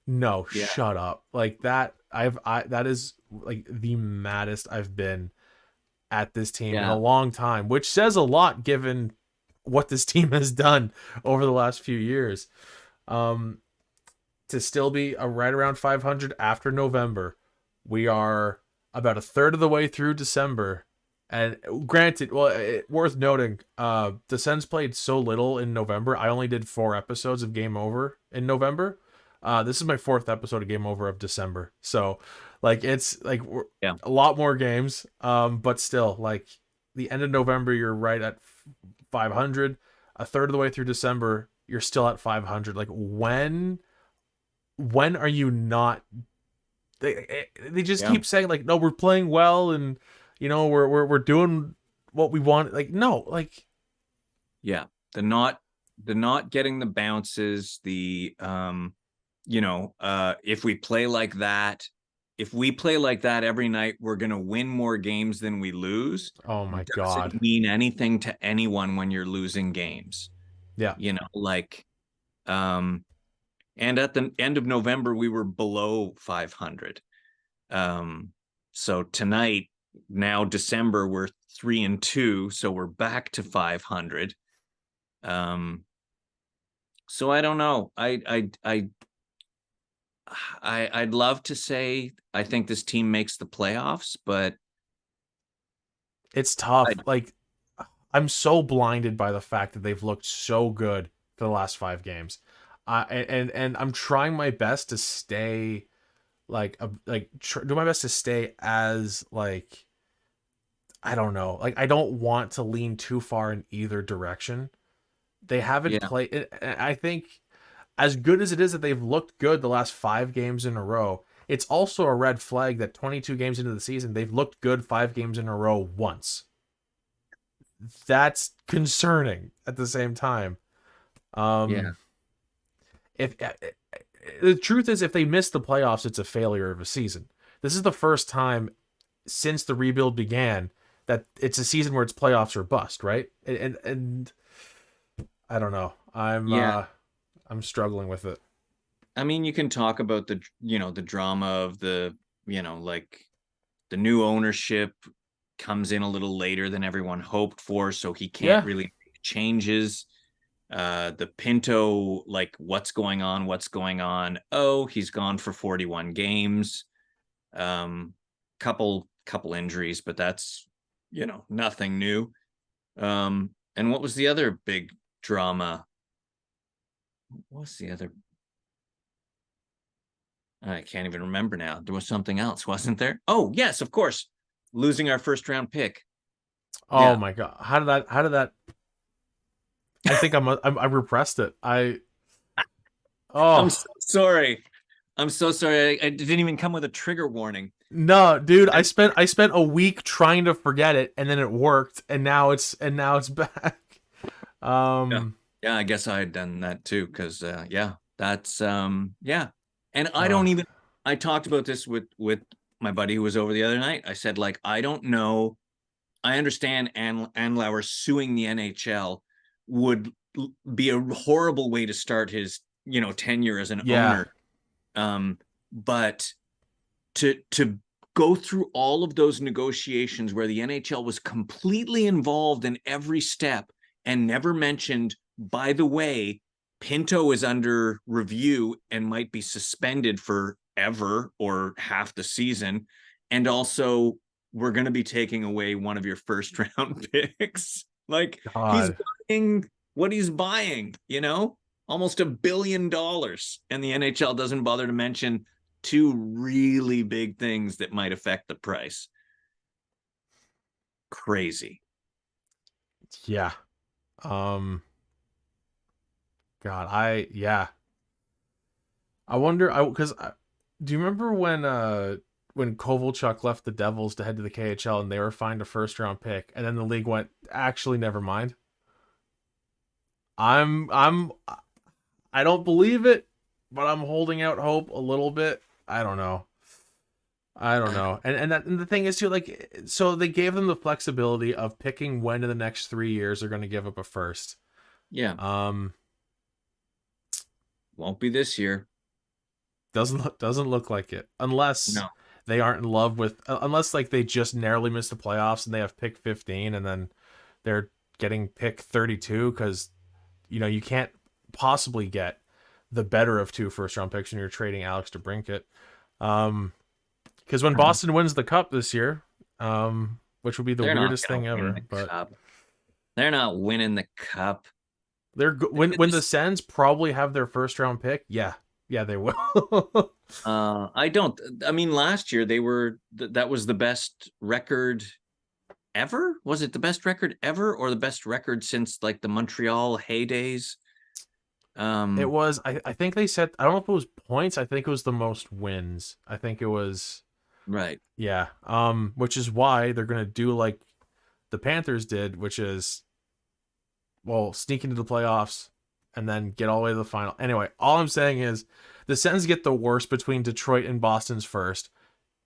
No, Yeah. shut up. Like that, that is like the maddest I've been at this team in a Yeah. long time, which says a lot given what this team has done over the last few years. Um, to still be right around 500 after November, we are about a third of the way through December. And granted, well, worth noting, the Sens played so little in November. I only did 4 episodes of Game Over in November. This is my 4th episode of Game Over of December. So, like, it's like Yeah. a lot more games. But still, like, the end of November, you're right at 500. A third of the way through December, you're still at 500. Like, when are you not? They just keep saying like, no, we're playing well, and we're doing what we want. Like, no, like, Yeah. The not getting the bounces, if we play like that, every night, we're going to win more games than we lose. oh my god, Doesn't mean anything to anyone when you're losing games. yeah, And at the end of November, we were below 500. So tonight, now December, we're 3-2, so we're back to 500. So I don't know. I'd love to say I think this team makes the playoffs, but it's tough. Like, I'm so blinded by the fact that they've looked so good for the last 5 games. And I'm trying my best to stay do my best to stay as, like, I don't know. Like, I don't want to lean too far in either direction. They haven't played. I think as good as it is that they've looked good the last 5 games in a row, it's also a red flag that 22 games into the season, they've looked good 5 games in a row once. That's concerning at the same time. If the truth is, if they miss the playoffs, it's a failure of a season. This is the first time since the rebuild began that it's a season where it's playoffs or bust, right? And I don't know. I'm struggling with it. I mean, you can talk about the drama of the new ownership comes in a little later than everyone hoped for, so he can't really make changes. The Pinto, like, what's going on? Oh, he's gone for 41 games. Couple injuries, but that's, nothing new. And what was the other big drama? What's the other? I can't even remember now. There was something else, wasn't there? Oh, yes, of course. Losing our first round pick. Oh my god. How did that I think I repressed it. I'm so sorry. I'm so sorry. I didn't even come with a trigger warning. No, dude, I spent a week trying to forget it, and then it worked, and now it's back. Yeah, I guess I had done that too, because that's And I don't even I talked about this with my buddy who was over the other night. I said, like, I don't know. I understand Andlauer suing the NHL would be a horrible way to start his, tenure as an owner. But to go through all of those negotiations where the NHL was completely involved in every step and never mentioned, by the way, Pinto is under review and might be suspended forever or half the season. And also, we're going to be taking away one of your first round picks. Like, he's buying what he's buying, almost $1 billion. And the NHL doesn't bother to mention two really big things that might affect the price. Crazy. Yeah. Um. God, I wonder. Do you remember when Kovalchuk left the Devils to head to the KHL and they were fined a first round pick, and then the league went, actually, never mind. I'm I don't believe it, but I'm holding out hope a little bit. I don't know. I don't know. And the thing is too, like, so they gave them the flexibility of picking when in the next 3 years they're going to give up a first. Yeah. Um, Won't be this year. doesn't look like it unless No. they aren't in love with unless like they just narrowly missed the playoffs and they have pick 15 and then they're getting pick 32 because you can't possibly get the better of two first round picks when you're trading Alex DeBrincat. Because when Boston wins the cup this year, which would be the weirdest thing ever, but they're not winning the cup. When the Sens probably have their first round pick, yeah, they will. I mean, last year that was the best record ever. Was it the best record ever, or the best record since like the Montreal heydays? It was. I think they said. I don't know if it was points. I think it was the most wins. I think it was. Right. Yeah. Which is why they're gonna do like the Panthers did, which is, well, sneak into the playoffs and then get all the way to the final. Anyway, all I'm saying is the Sens get the worst between Detroit and Boston's first.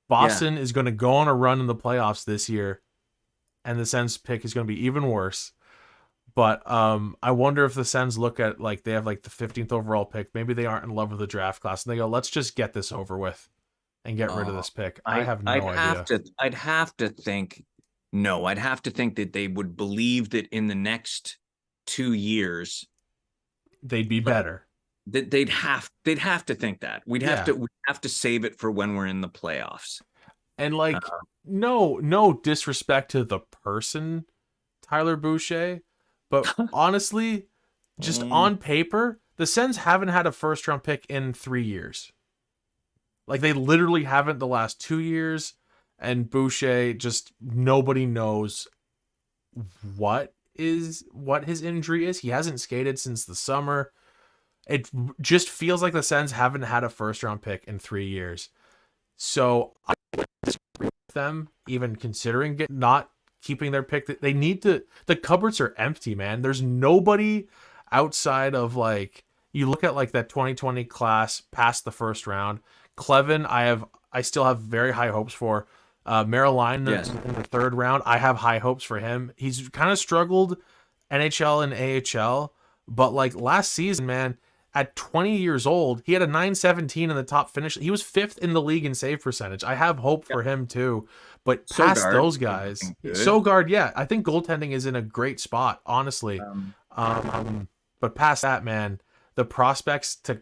Boston is going to go on a run in the playoffs this year, and the Sens pick is going to be even worse. But I wonder if the Sens look at, like, they have like the 15th overall pick. Maybe they aren't in love with the draft class, and they go, let's just get this over with and get rid of this pick. I have no idea. I'd have to think. No, I'd have to think that they would believe that in the next 2 years they'd be better. That they'd have to think that. We'd have to save it for when we're in the playoffs. And like, no disrespect to the person, Tyler Boucher, but honestly, just on paper, the Sens haven't had a first round pick in 3 years. Like, they literally haven't the last 2 years, and Boucher, just nobody knows what his injury is. He hasn't skated since the summer. It just feels like the Sens haven't had a first round pick in 3 years. So I disagree with them even considering not keeping their pick. They need to. The cupboards are empty, man. There's nobody outside of, like, you look at like that 2020 class past the first round. Clevin, I still have very high hopes for. Marilyn in the third round, I have high hopes for him. He's kind of struggled NHL and AHL, but like last season, man, at 20 years old, he had a 917 in the top finish. He was 5th in the league in save percentage. I have hope for him too. But past those guys, Sogard, yeah, I think goaltending is in a great spot, honestly. But past that, man, the prospects to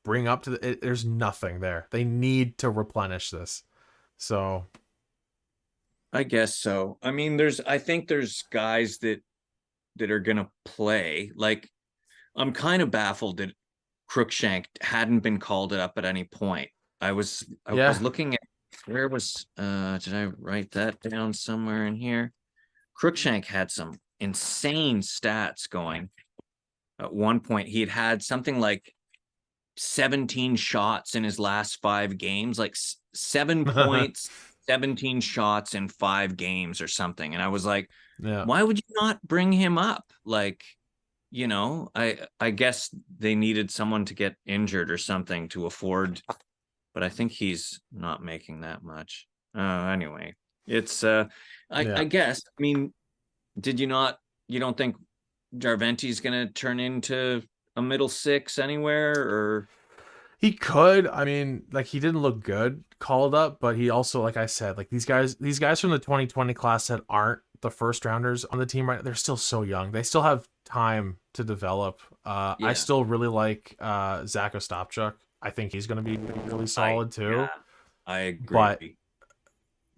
bring up to there's nothing there. They need to replenish this. So I guess so. I mean, I think there's guys that are gonna play. Like, I'm kind of baffled that Cruikshank hadn't been called up at any point. I was looking at where was did I write that down somewhere in here? Cruikshank had some insane stats going. At one point, he had something like 17 shots in his last 5 games, like 7 points, 17 shots in 5 games or something. And I was like, why would you not bring him up? Like, I guess they needed someone to get injured or something to afford, but I think he's not making that much. Anyway, it's I guess, I mean, you don't think Jarventi's going to turn into a middle six anywhere? Or he could. I mean, like, he didn't look good called up, but he also, like I said, like, these guys from the 2020 class that aren't the first rounders on the team right now, they're still so young. They still have time to develop. I still really like Zach Ostapchuk. I think he's going to be really solid too. Yeah, I agree. But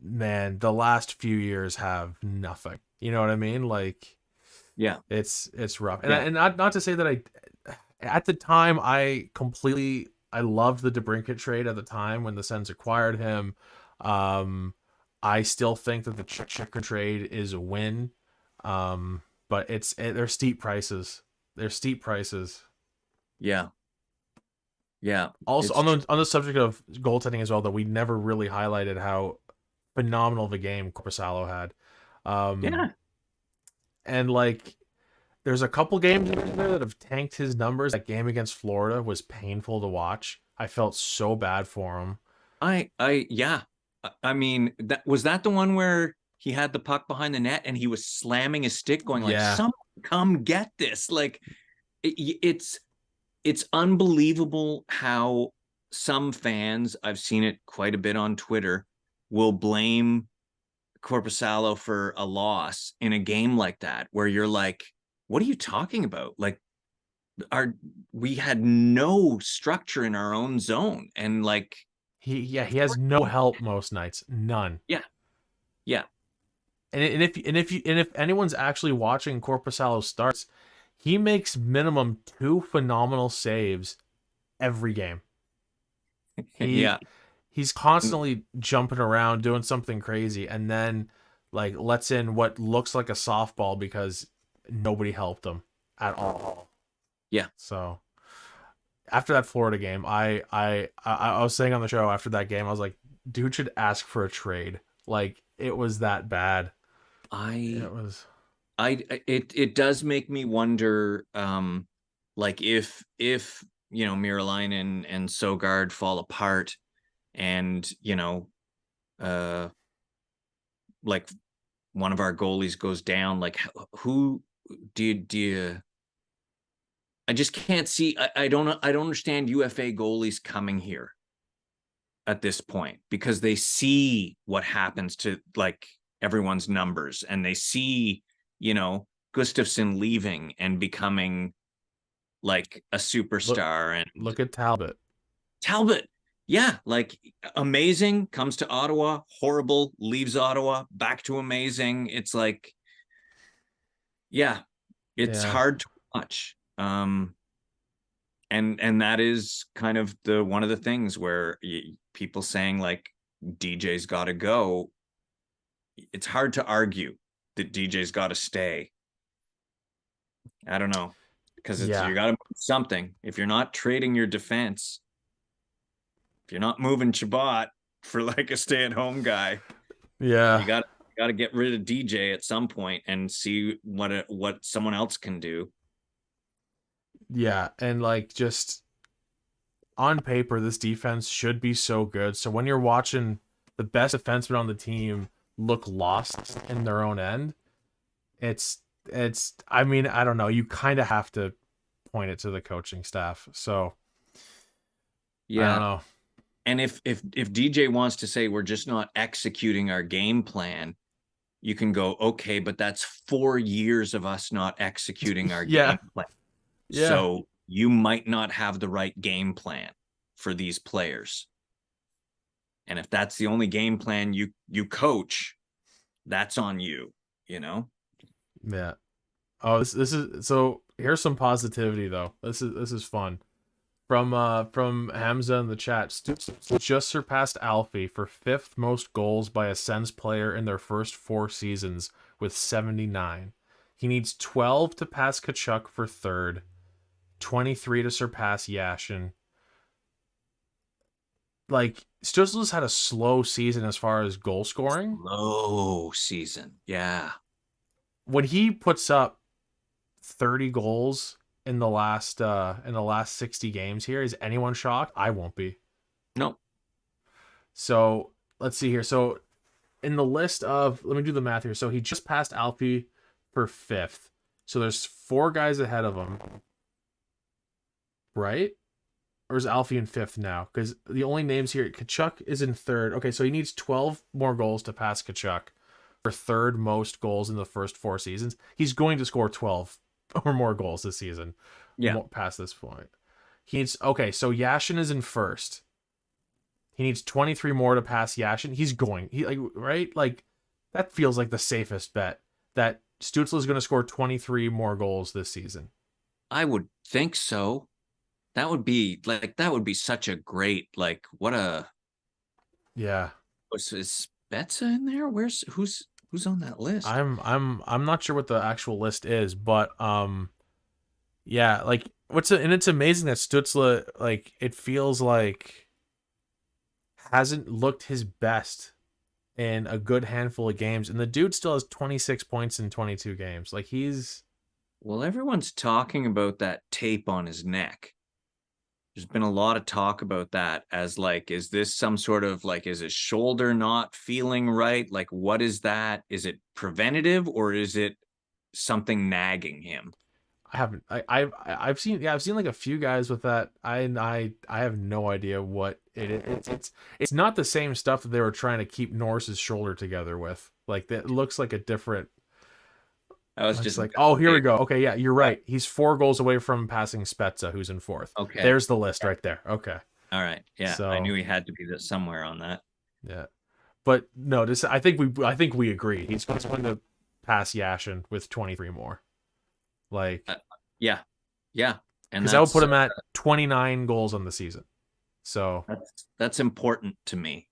man, the last few years have nothing. You know what I mean? Like, yeah, it's rough. And not to say that at the time I completely I loved the DeBrincat trade at the time when the Sens acquired him. I still think that the Chicker trade is a win. But they're steep prices. They're steep prices. Yeah. Yeah. Also on the subject of goaltending as well, though, we never really highlighted how phenomenal of a game Korpisalo had. Yeah. And like there's a couple games in there that have tanked his numbers. That game against Florida was painful to watch. I felt so bad for him. Yeah. I mean, that the one where he had the puck behind the net and he was slamming his stick, going like, Yeah. "Someone come get this!" Like, it's unbelievable how some fans, I've seen it quite a bit on Twitter, will blame Korpisalo for a loss in a game like that, where you're like, "What are you talking about?" Like, we had no structure in our own zone, and like he has no help most nights, none. Yeah. And if anyone's actually watching Korpisalo starts, he makes minimum 2 phenomenal saves every game. He's constantly jumping around doing something crazy, and then like lets in what looks like a softball because nobody helped him at all. Yeah. So after that Florida game, I was saying on the show after that game, I was like, dude should ask for a trade. Like it was that bad. It does make me wonder, like if Miralainen and Sogard fall apart, and like one of our goalies goes down, like who do you I just can't see. I don't understand UFA goalies coming here at this point, because they see what happens to like everyone's numbers, and they see, Gustafsson leaving and becoming like a superstar. And look at Talbot. Yeah, like amazing, comes to Ottawa, horrible, leaves Ottawa, back to amazing. It's like, it's hard to watch. And that is kind of one of the things where people saying like DJ's got to go. It's hard to argue that DJ's got to stay. I don't know, because you got to move something. If you're not trading your defense, if you're not moving Chabot for like a stay-at-home guy, you got to get rid of DJ at some point and see what someone else can do. Yeah, and like just on paper, this defense should be so good. So when you're watching the best defenseman on the team look lost in their own end, it's I mean, I don't know, you kind of have to point it to the coaching staff. So I don't know. And if DJ wants to say we're just not executing our game plan, you can go, okay, but that's 4 years of us not executing our game plan. Yeah. So you might not have the right game plan for these players. And if that's the only game plan you coach, that's on you, Yeah. Oh, this is so here's some positivity though. This is fun. From Hamza in the chat, Stutz just surpassed Alfie for 5th most goals by a Sens player in their first 4 seasons with 79. He needs 12 to pass Tkachuk for 3rd, 23 to surpass Yashin. Like Stützle's had a slow season as far as goal scoring. Slow season, yeah. When he puts up 30 goals in the last 60 games here, is anyone shocked? I won't be. No. So let's see here. So in the list of, let me do the math here. So he just passed Alfie for 5th. So there's 4 guys ahead of him, right? Or is Alfie in 5th now? Because the only names here, Tkachuk is in 3rd. Okay, so he needs 12 more goals to pass Tkachuk for 3rd most goals in the first 4 seasons. He's going to score 12 or more goals this season. Yeah. Past this point. He needs, okay, so Yashin is in 1st. He needs 23 more to pass Yashin. He's going. Right? Like, that feels like the safest bet, that Stützle is going to score 23 more goals this season. I would think so. That would be such a great, like, what a, Yeah. is Betsa in there? Who's on that list? I'm not sure what the actual list is, but yeah, like and it's amazing that Stutzla, like, it feels like hasn't looked his best in a good handful of games, and the dude still has 26 points in 22 games. Like, he's Well, everyone's talking about that tape on his neck. There's been a lot of talk about that as, like, is this some sort of, like, is his shoulder not feeling right? Like, what is that? Is it preventative, or is it something nagging him? I haven't I've seen, yeah, I've seen like a few guys with that. I have no idea what it is. It's not the same stuff that they were trying to keep Norris's shoulder together with. Like, that looks like a different. I was It's just, like, oh, here okay. we go. Okay, yeah, you're right. He's 4 goals away from passing Spezza, who's in fourth. Okay. There's the list right there. Okay. All right. Yeah, I So knew he had to be somewhere on that. yeah, but no, this I think we agree. He's going to pass Yashin with 23 more. Like, Uh, yeah, yeah, and because that would put him at 29 goals on the season. So that's important to me.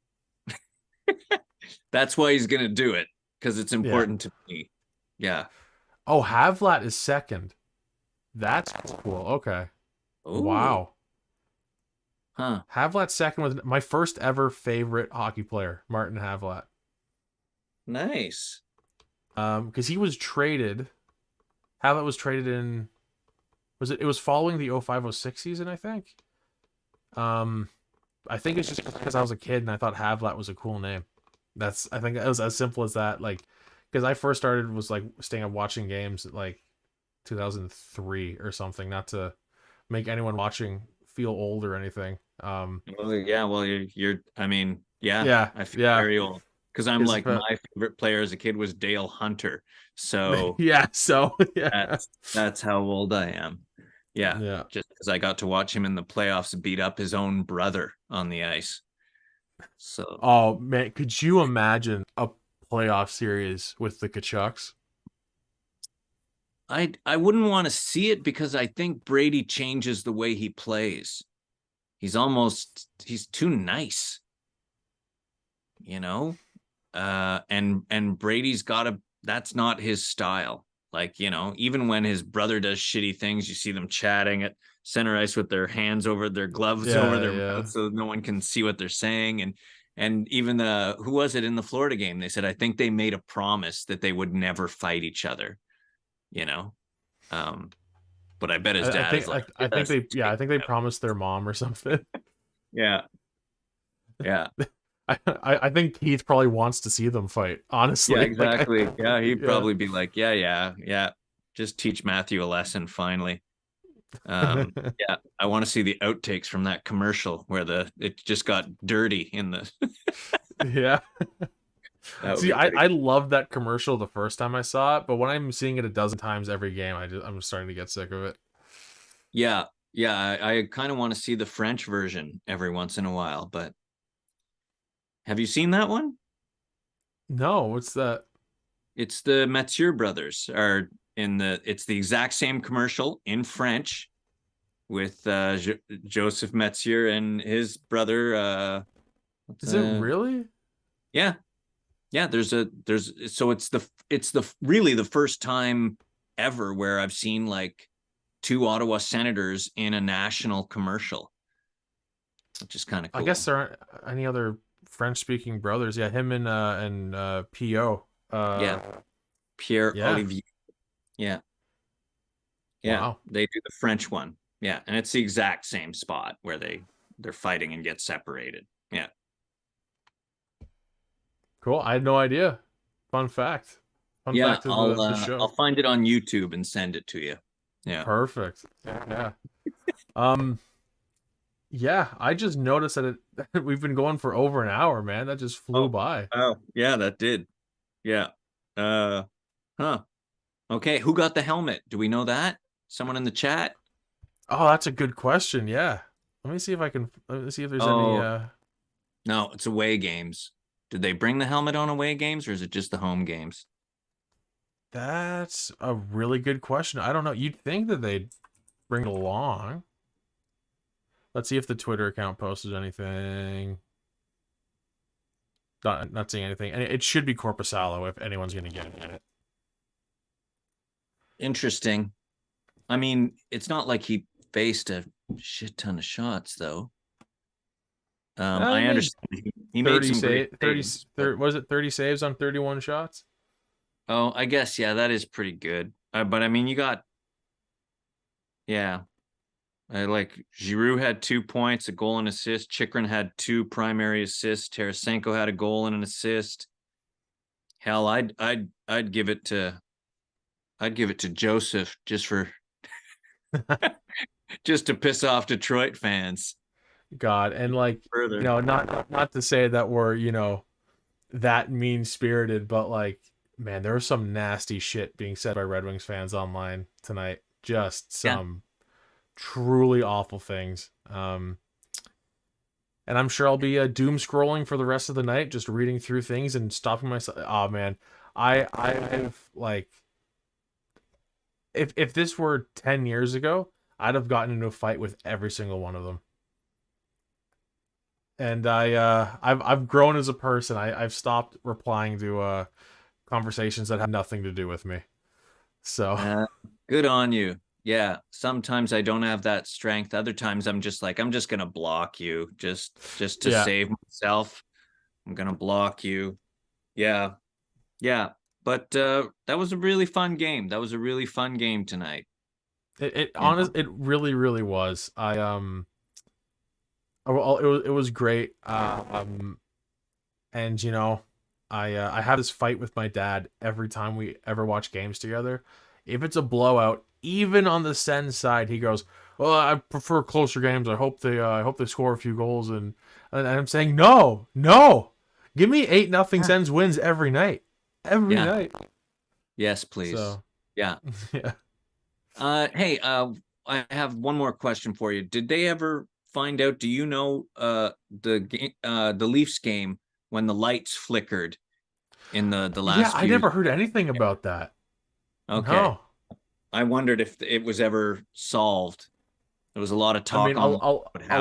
That's why he's gonna do it, because it's yeah. important to me. Yeah. Oh, Havlat is second. That's cool. Okay. Oh, Wow. huh. Havlat second with my first ever favorite hockey player, Martin Havlat. Nice. Because he was traded. Havlat was traded in. It was following the 05-06 season, I think. Um, I think it's just because I was a kid and I thought Havlat was a cool name. I think it was as simple as that. Like, because I first started was like staying up watching games at like 2003 or something. Not to make anyone watching feel old or anything. Well, yeah. Well, I mean, yeah. Yeah, I feel yeah. very old because I'm Because like, my favorite player as a kid was Dale Hunter. So yeah, so yeah, that's how old I am. Yeah, yeah. just because I got to watch him in the playoffs beat up his own brother on the ice. So Oh man, could you imagine a playoff series with the Kachucks? I wouldn't want to see it because I think Brady changes the way he plays. He's too nice, you know? And Brady's that's not his style. Like, even when his brother does shitty things, you see them chatting at center ice with their hands over their gloves over Yeah, their yeah. mouth so no one can see what they're saying. And even who was it in the Florida game? They said, I think they made a promise that they would never fight each other, you know? But I bet his I dad think is like, I think yes, they promised their mom or something. yeah, yeah, I think Keith probably wants to see them fight. yeah, Honestly, like exactly. Yeah, he'd yeah. probably be like, yeah, yeah, yeah. Just teach Matthew a lesson finally. Yeah, I want to see the outtakes from that commercial where it just got dirty in the. Yeah. That would See, be pretty. I loved that commercial the first time I saw it, but when I'm seeing it a dozen times every game, I'm starting to get sick of it. Yeah, yeah. I kind of want to see the French version every once in a while, but have you seen that one? No, what's that? It's the Mathieu brothers are it's the exact same commercial in French with Joseph Mathieu and his brother. Is it really? Yeah, yeah. So it's the really the first time ever where I've seen like two Ottawa Senators in a national commercial, which is kind of I guess cool. there aren't any other French speaking brothers. Yeah, him and P.O. Yeah, Pierre Yeah. Olivier. Yeah, yeah. Wow. They do the French one. Yeah, and it's the exact same spot where they're fighting and get separated. Yeah. Cool. I had no idea. Fun fact. Fun Yeah, fact of the I'll show. find it on YouTube and send it to you. Yeah. Perfect. Yeah. Um. Yeah. I just noticed that we've been going for over an hour, man. That just flew Oh, by. oh, yeah, that did. Yeah. Uh, huh. Okay, who got the helmet? Do we know that? Someone in the chat? Oh, that's a good question. Yeah. Let me see if I can. Let me see if there's any. Oh, no, it's away games. Did they bring the helmet on away games or is it just the home games? That's a really good question. I don't know. You'd think that they'd bring it along. Let's see if the Twitter account posted anything. Not seeing anything. And it should be Korpisalo if anyone's going to get it. Interesting. I mean, it's not like he faced a shit ton of shots, though. I understand. He made some great saves. Was it 30 saves on 31 shots? Oh, I guess, yeah, that is pretty good. But I mean, you got, yeah. Like Giroux had 2 points, a goal and assist. Chychrun had 2 primary assists. Tarasenko had a goal and an assist. Hell, I'd give it to Joseph just for just to piss off Detroit fans. God, and like Further. you know, not to say that we're, you know, that mean spirited, but like, man, there was some nasty shit being said by Red Wings fans online tonight. Just some truly awful things. And I'm sure I'll be doom scrolling for the rest of the night, just reading through things and stopping myself. Oh man, I've like, if this were 10 years ago, I'd have gotten into a fight with every single one of them. And I've grown as a person. I've stopped replying to conversations that have nothing to do with me. So good on you. Yeah, sometimes I don't have that strength. Other times I'm just like, I'm just gonna block you just to save myself. I'm gonna block you. Yeah. But that was a really fun game. That was a really fun game tonight. It really, really was. It was great. And you know, I have this fight with my dad every time we ever watch games together. If it's a blowout, even on the Sens side, he goes, "Well, I prefer closer games. I hope they score a few goals." And I'm saying, no, give me 8-0 Sens wins every night, every night. Yes, please. So, yeah. Hey, I have one more question for you. Did they ever find out? Do you know the Leafs game when the lights flickered in the last? Yeah, I never heard anything about that. Okay. No. I wondered if it was ever solved. There was a lot of talk. I mean, a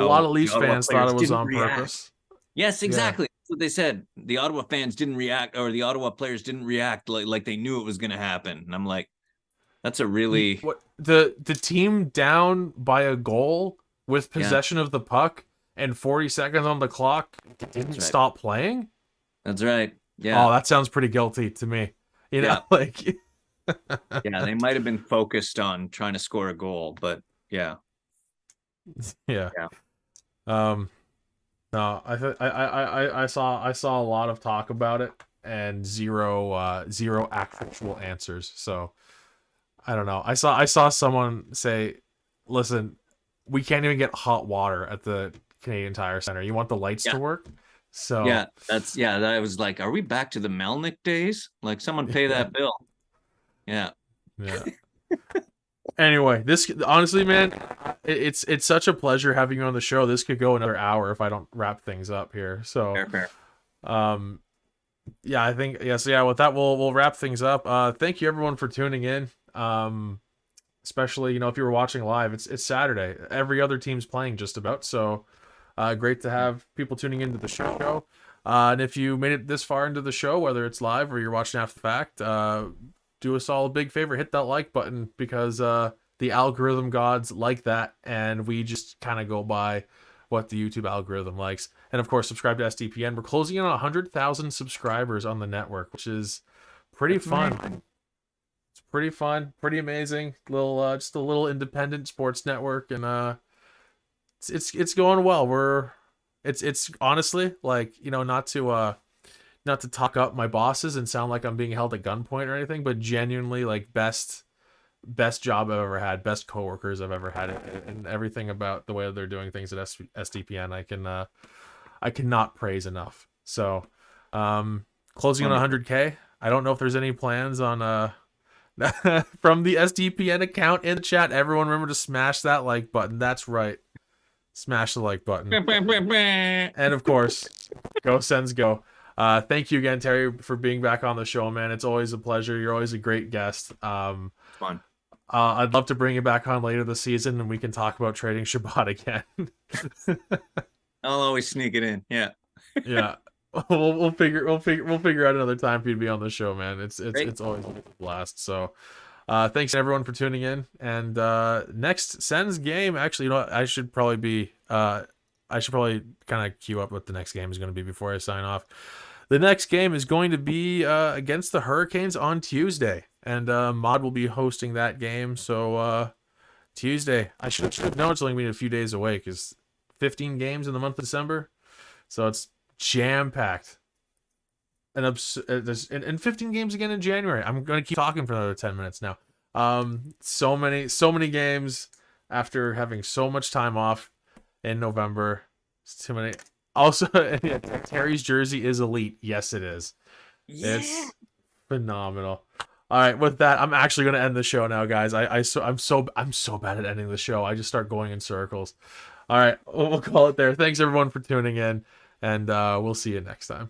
lot of Leafs fans thought it was on purpose. Yes, exactly. That's what they said. The Ottawa fans didn't react, or the Ottawa players didn't react like they knew it was going to happen. And I'm like, that's a really the team down by a goal with possession of the puck and 40 seconds on the clock didn't stop playing. That's right. Yeah. Oh, that sounds pretty guilty to me. You know, like. Yeah, they might have been focused on trying to score a goal, but yeah. No, I saw a lot of talk about it and zero actual answers. So I don't know. I saw someone say, "Listen, we can't even get hot water at the Canadian Tire Center. You want the lights to work?" So that was like, are we back to the Melnick days? Like, someone pay that bill. Yeah. Anyway, this honestly, man, it's such a pleasure having you on the show. This could go another hour if I don't wrap things up here. So, fair. Yeah, I think yes, yeah. With that, we'll wrap things up. Thank you everyone for tuning in. Especially, you know, if you were watching live, it's Saturday. Every other team's playing just about. So, great to have people tuning into the show. And if you made it this far into the show, whether it's live or you're watching after the fact, do us all a big favor, hit that like button, because the algorithm gods like that, and we just kind of go by what the YouTube algorithm likes. And of course, subscribe to SDPN. We're closing in on 100,000 subscribers on the network, which is pretty fun. It's pretty fun, pretty amazing. Just a little independent sports network, and it's going well. It's honestly, like, you know, not to talk up my bosses and sound like I'm being held at gunpoint or anything, but genuinely, like, best job I've ever had, best coworkers I've ever had, and everything about the way they're doing things at SDPN, I cannot praise enough. So, closing on 100K. I don't know if there's any plans on from the SDPN account in the chat. Everyone remember to smash that like button. That's right. Smash the like button. And of course, go Sens go. Thank you again, Terry, for being back on the show, man. It's always a pleasure. You're always a great guest. Fun. I'd love to bring you back on later this season, and we can talk about trading Chabot again. I'll always sneak it in. Yeah. Yeah, we'll figure out another time for you to be on the show, man. It's always a blast. So, thanks everyone for tuning in. And next Sens game, actually, you know what? I should probably kind of queue up what the next game is going to be before I sign off. The next game is going to be against the Hurricanes on Tuesday, and Mod will be hosting that game. So Tuesday, I should have known it's only going to be a few days away because 15 games in the month of December, so it's jam packed. And 15 games again in January. I'm going to keep talking for another 10 minutes now. So many games after having so much time off in November. It's too many. Also, yeah, Terry's jersey is elite. Yes, it is. Yeah. It's phenomenal. All right, with that, I'm actually going to end the show now, guys. I'm so bad at ending the show. I just start going in circles. All right, we'll call it there. Thanks everyone for tuning in, and we'll see you next time.